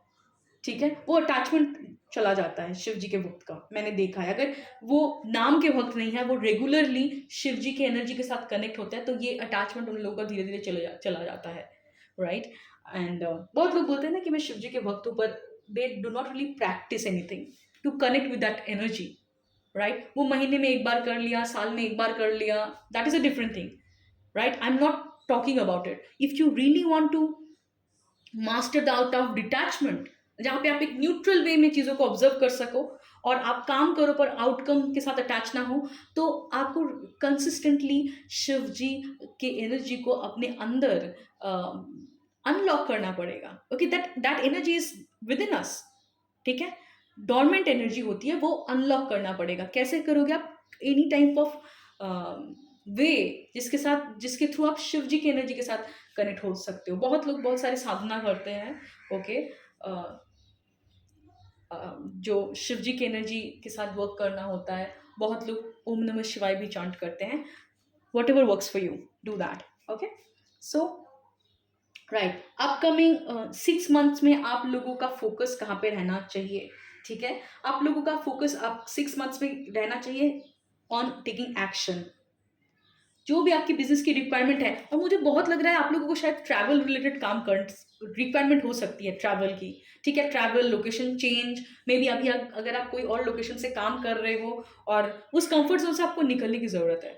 ठीक है, वो अटैचमेंट चला जाता है शिव जी के भक्त का, मैंने देखा है। अगर वो नाम के भक्त नहीं है, वो रेगुलरली शिव जी के एनर्जी के साथ कनेक्ट होता है, तो ये अटैचमेंट उन लोगों का धीरे धीरे चला जाता है, राइट। एंड बहुत लोग बोलते हैं ना कि मैं शिव जी के भक्त हूँ, पर they do not really practice anything to connect with that energy, right. वो महीने में एक बार कर लिया, साल में एक बार कर लिया, that is a different thing, right. I am not talking about it. If you really want to master the art of detachment, जहाँ पे आप एक न्यूट्रल वे में चीज़ों को ऑब्जर्व कर सको और आप काम करो पर आउटकम के साथ अटैच ना हो, तो आपको कंसिस्टेंटली शिव जी के एनर्जी को अपने अंदर अनलॉक करना पड़ेगा। Okay, that that energy is within us. ठीक है, डॉर्मेंट एनर्जी होती है, वो अनलॉक करना पड़ेगा। कैसे करोगे आप? एनी टाइप ऑफ वे जिसके थ्रू आप शिव जी की एनर्जी के साथ कनेक्ट हो सकते हो। बहुत लोग बहुत सारे साधना करते हैं, ओके, जो शिव जी की एनर्जी के साथ वर्क करना होता है। बहुत लोग ओम नमः शिवाय भी चांट करते हैं। What ever works for you, do that. Okay, so right, upcoming 6 months में आप लोगों का फोकस कहाँ पे रहना चाहिए? ठीक है, आप लोगों का फोकस आप 6 मंथ्स में रहना चाहिए ऑन टेकिंग एक्शन। जो भी आपकी बिजनेस की रिक्वायरमेंट है, और मुझे बहुत लग रहा है आप लोगों को शायद ट्रैवल रिलेटेड काम कर रिक्वायरमेंट हो सकती है, ट्रैवल की। ठीक है, travel, location change, may be अभी अगर आप कोई और लोकेशन से काम कर रहे हो और उस कंफर्ट जोन से आपको निकलने की ज़रूरत है।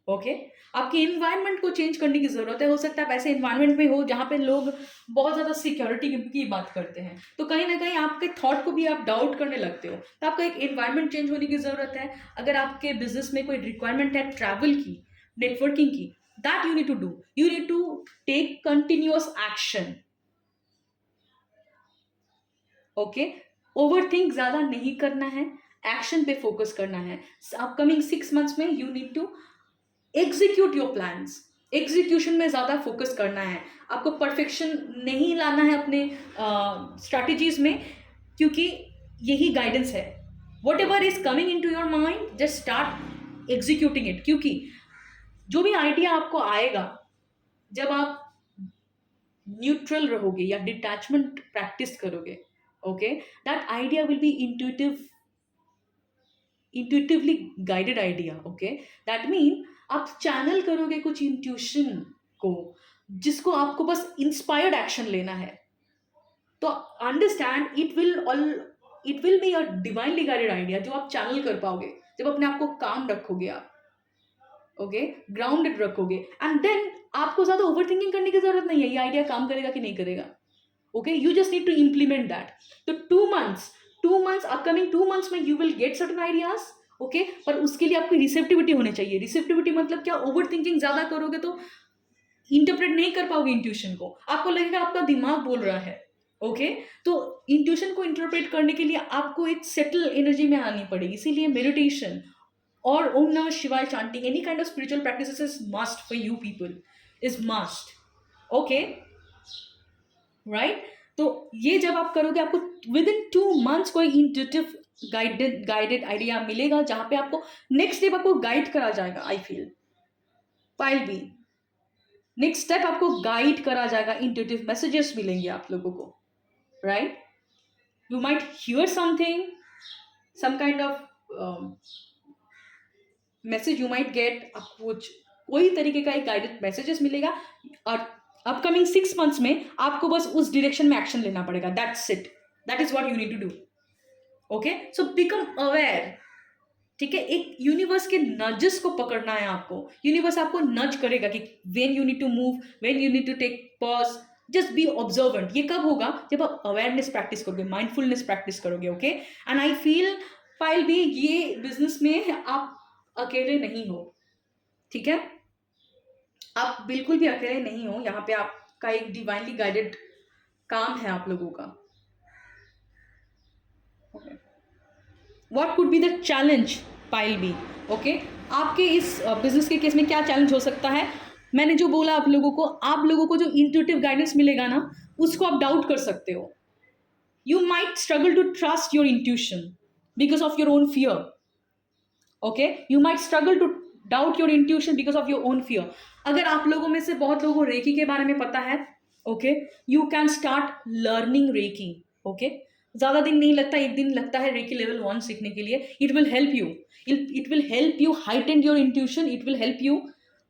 ओके, आपकी इन्वायरमेंट को चेंज करने की ज़रूरत है। हो सकता है आप ऐसे इन्वायरमेंट में हो जहाँ पे लोग बहुत ज़्यादा सिक्योरिटी की बात करते हैं, तो कहीं ना कहीं आपके थॉट को भी आप डाउट करने लगते हो, तो आपका एक इन्वायरमेंट चेंज होने की ज़रूरत है। अगर आपके बिजनेस में कोई रिक्वायरमेंट है ट्रैवल की, नेटवर्किंग की, that you need to do. You need to take continuous action. Okay, overthink ज़्यादा नहीं करना है, एक्शन पे फोकस करना है। अपकमिंग 6 मंथ्स में you need to execute your plans. Execution में ज़्यादा फोकस करना है। आपको परफेक्शन नहीं लाना है अपने स्ट्रैटेजीज में, क्योंकि यही गाइडेंस है। Whatever is coming into your mind, just start executing it. क्योंकि जो भी आइडिया आपको आएगा, जब आप न्यूट्रल रहोगे या डिटैचमेंट प्रैक्टिस करोगे, okay, that idea will be intuitively guided idea. Okay, that mean आप चैनल करोगे कुछ इंट्यूशन को, जिसको आपको बस इंस्पायर्ड एक्शन लेना है। तो understand, it will be a divinely guided idea जो आप चैनल कर पाओगे जब अपने आप को काम रखोगे आप। ओके, ग्राउंडेड रखोगे, एंड देन आपको ज्यादा ओवर थिंकिंग करने की जरूरत नहीं है ये आइडिया काम करेगा कि नहीं करेगा। Okay, you just need to implement that. तो 2 मंथ्स अपकमिंग 2 मंथ्स में you will get certain ideas. Okay, पर उसके लिए आपकी रिसेप्टिविटी होनी चाहिए। रिसेप्टिविटी मतलब क्या? ओवर थिंकिंग ज्यादा करोगे तो इंटरप्रेट नहीं कर पाओगे इंट्यूशन को, आपको लगेगा आपका दिमाग बोल रहा है। ओके, तो इंट्यूशन को इंटरप्रेट करने के लिए आपको एक सेटल एनर्जी में आनी पड़ेगी। इसीलिए मेडिटेशन और ओम नमः शिवाय chanting, any kind of spiritual practices is must for you people, is must. Okay, right? तो ये जब आप करोगे, आपको विद इन 2 मंथ्स कोई इंट्यूटिव गाइडेड आइडिया मिलेगा, जहां पे आपको नेक्स्ट स्टेप आपको गाइड करा जाएगा। I feel pile B next step आपको गाइड करा जाएगा, इंट्यूटिव मैसेजेस मिलेंगे आप लोगों को, right? You might hear something, some kind of message you might get, आपको कुछ कोई तरीके का एक गाइडेड मैसेजेस मिलेगा, और अपकमिंग 6 मंथ्स में आपको बस उस डायरेक्शन में एक्शन लेना पड़ेगा। That's it, that is what you need to do. Okay, so become aware. ठीक है, एक यूनिवर्स के नजेस को पकड़ना है आपको। यूनिवर्स आपको नज करेगा कि when you need to move, when you need to take pause, just be observant. ये कब होगा? जब आप अवेयरनेस प्रैक्टिस करोगे, माइंडफुलनेस प्रैक्टिस करोगे। Okay, and I feel pile B ये बिजनेस में आप अकेले नहीं हो, ठीक है? आप बिल्कुल भी अकेले नहीं हो, यहाँ पे आपका एक डिवाइनली गाइडेड काम है आप लोगों का। What could be the challenge pile B? Okay, आपके इस बिजनेस के केस में क्या चैलेंज हो सकता है? मैंने जो बोला आप लोगों को जो इंट्यूटिव गाइडेंस मिलेगा ना, उसको आप डाउट कर सकते हो। You might struggle to trust your intuition because of your own fear. Okay, you might struggle to doubt your intuition because of your own fear. अगर आप लोगों में से बहुत लोगों को रेकी के बारे में पता है, okay, you can start learning reiki. Okay, ज्यादा दिन नहीं लगता, एक दिन लगता है रेकी लेवल 1 सीखने के लिए। It will help you, it will help you heighten your intuition, it will help you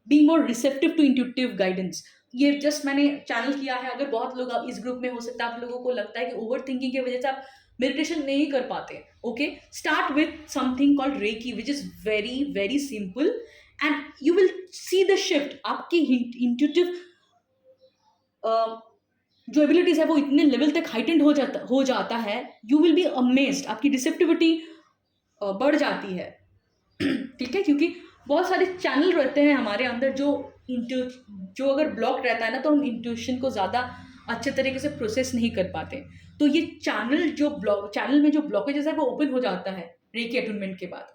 be more receptive to intuitive guidance. ये जस्ट मैंने चैनल किया है। अगर बहुत लोग इस ग्रुप में हो सकता है आप लोगों को लगता है कि ओवर थिंकिंग की वजह से आप मेडिटेशन नहीं कर पाते। Okay, start with something called reiki which is very very simple and you will see the shift. आपकी इंट्यूटिव जो एबिलिटीज है वो इतने लेवल तक हाइटेंड हो जाता है, यू विल बी अमेज्ड। आपकी रिसेप्टिविटी बढ़ जाती है, ठीक है? क्योंकि बहुत सारे चैनल रहते हैं हमारे अंदर जो अगर ब्लॉक रहता है ना, तो हम इंट्यूशन को ज़्यादा अच्छे तरीके से प्रोसेस नहीं कर पाते। तो ये चैनल में जो ब्लॉकेजेस है वो ओपन हो जाता है रेकी अटूनमेंट के बाद।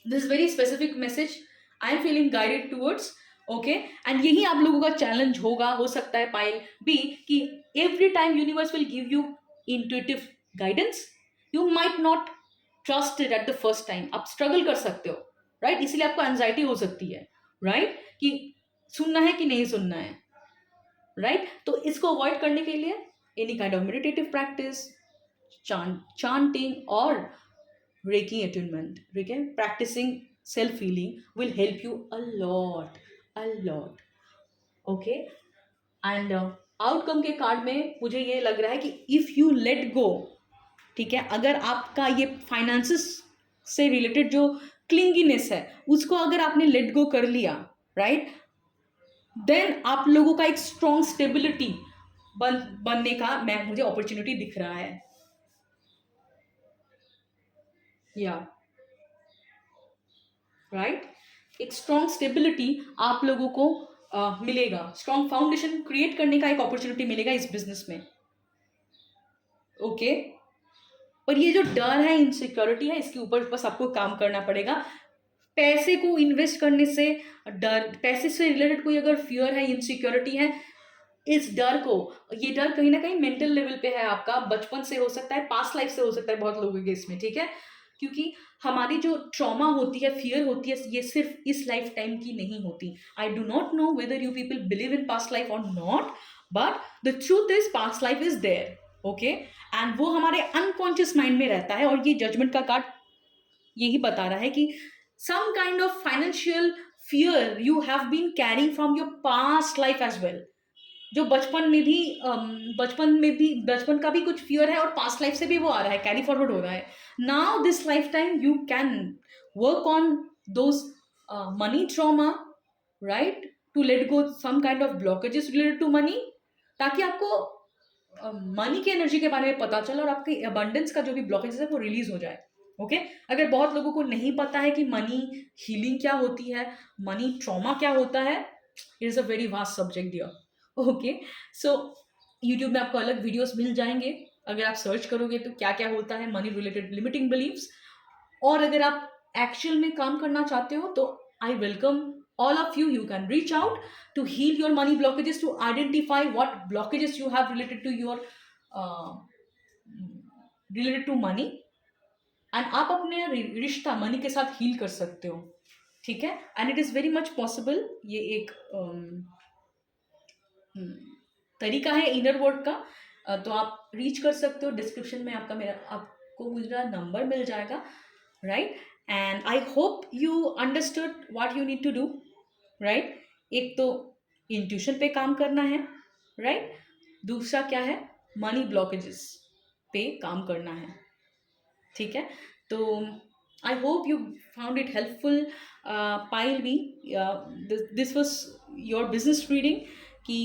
This very specific message I am feeling guided towards. Okay, and यही आप लोगों का चैलेंज हो सकता है पाइल बी, कि every time universe will give you intuitive guidance, you might not trust it at the first time. आप struggle कर सकते हो, राइट? इसीलिए आपको एंजाइटी हो सकती है, राइट? कि सुनना है कि नहीं सुनना है, राइट? तो इसको अवॉइड करने के लिए any kind of meditative practice, chanting or reiki attunement, ठीक है? Practicing self healing will help you a lot. Okay, and outcome के कार्ड में मुझे ये लग रहा है कि इफ यू लेट गो, ठीक है, अगर आपका ये फाइनेंसेस से रिलेटेड जो क्लिंगीनेस है उसको अगर आपने लेट गो कर लिया, राइट, देन आप लोगों का एक स्ट्रॉन्ग स्टेबिलिटी बनने का मुझे अपॉर्चुनिटी दिख रहा है। या राइट, एक स्ट्रॉन्ग स्टेबिलिटी आप लोगों को मिलेगा, स्ट्रॉन्ग फाउंडेशन क्रिएट करने का एक अपॉर्चुनिटी मिलेगा इस बिजनेस में। ओके, और ये जो डर है, इनसिक्योरिटी है, इसके ऊपर बस आपको काम करना पड़ेगा। पैसे को इन्वेस्ट करने से डर, पैसे से रिलेटेड कोई अगर फियर है, इनसिक्योरिटी है, इस डर को, ये डर कहीं ना कहीं मेंटल लेवल पे है आपका, बचपन से हो सकता है, पास्ट लाइफ से हो सकता है बहुत लोगों के इसमें, ठीक है? क्योंकि हमारी जो ट्रॉमा होती है, फियर होती है, ये सिर्फ इस लाइफ टाइम की नहीं होती। I do not know whether you people believe in past life और not, but the truth is past life is there. Okay, and वो हमारे अनकॉन्शियस माइंड में रहता है, और ये जजमेंट का कार्ड यही बता रहा है कि some kind of financial fear you have been carrying from your past life as well, जो बचपन का भी कुछ फियर है और पास्ट लाइफ से भी वो आ रहा है, कैरी फॉरवर्ड हो रहा है। Now this lifetime you can work on those money trauma, right, to let go some kind of blockages related to money, ताकि आपको मनी की एनर्जी के बारे में पता चले और आपके अबंडेंस का जो भी ब्लॉकेजेस है वो रिलीज हो जाए। ओके, अगर बहुत लोगों को नहीं पता है कि मनी हीलिंग क्या होती है, मनी ट्रॉमा क्या होता है, it is a very vast subject there. Okay, so YouTube में आपको अलग वीडियोस मिल जाएंगे, अगर आप सर्च करोगे तो क्या क्या होता है मनी रिलेटेड लिमिटिंग बिलीव्स। और अगर आप एक्चुअल में काम करना चाहते हो तो I welcome all of you can reach out to heal your money blockages, to identify what blockages you have related to your related to money, and आप अपने रिश्ता मनी के साथ हील कर सकते हो, ठीक है? And it is very much possible. ये एक तरीका है इनर वर्क का। तो आप रीच कर सकते हो, डिस्क्रिप्शन में आपको मेरा नंबर मिल जाएगा, right? And I hope you understood what you need to do, right? एक तो इंट्यूशन पे काम करना है, राइट? दूसरा क्या है, मनी ब्लॉकेजेस पे काम करना है, ठीक है? तो I hope you found it helpful. Payal B, this was your business reading कि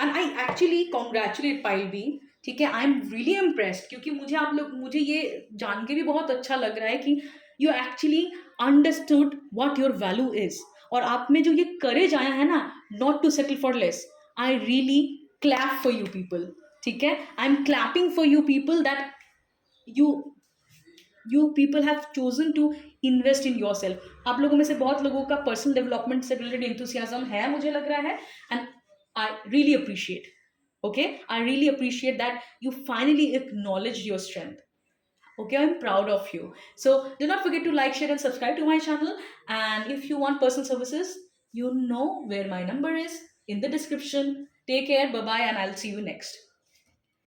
and I actually congratulate Payal B, ठीक है, आई एम रियली इम्प्रेस्ड, क्योंकि मुझे ये जान के भी बहुत अच्छा लग रहा है कि you actually understood what your value is, और आप में जो ये करेज आया है ना, not to settle for less, I really clap for you people, ठीक है, I am clapping for you people that you you people have chosen to invest in yourself. आप लोगों में से बहुत लोगों का पर्सनल डेवलपमेंट से रिलेटेड इंथुसियाज्म है, मुझे लग रहा है, and I really appreciate, okay, I really appreciate that you finally acknowledge your strength, okay, I'm proud of you. So do not forget to like, share and subscribe to my channel, and if you want personal services, you know where my number is, in the description. Take care, bye bye, and I'll see you next.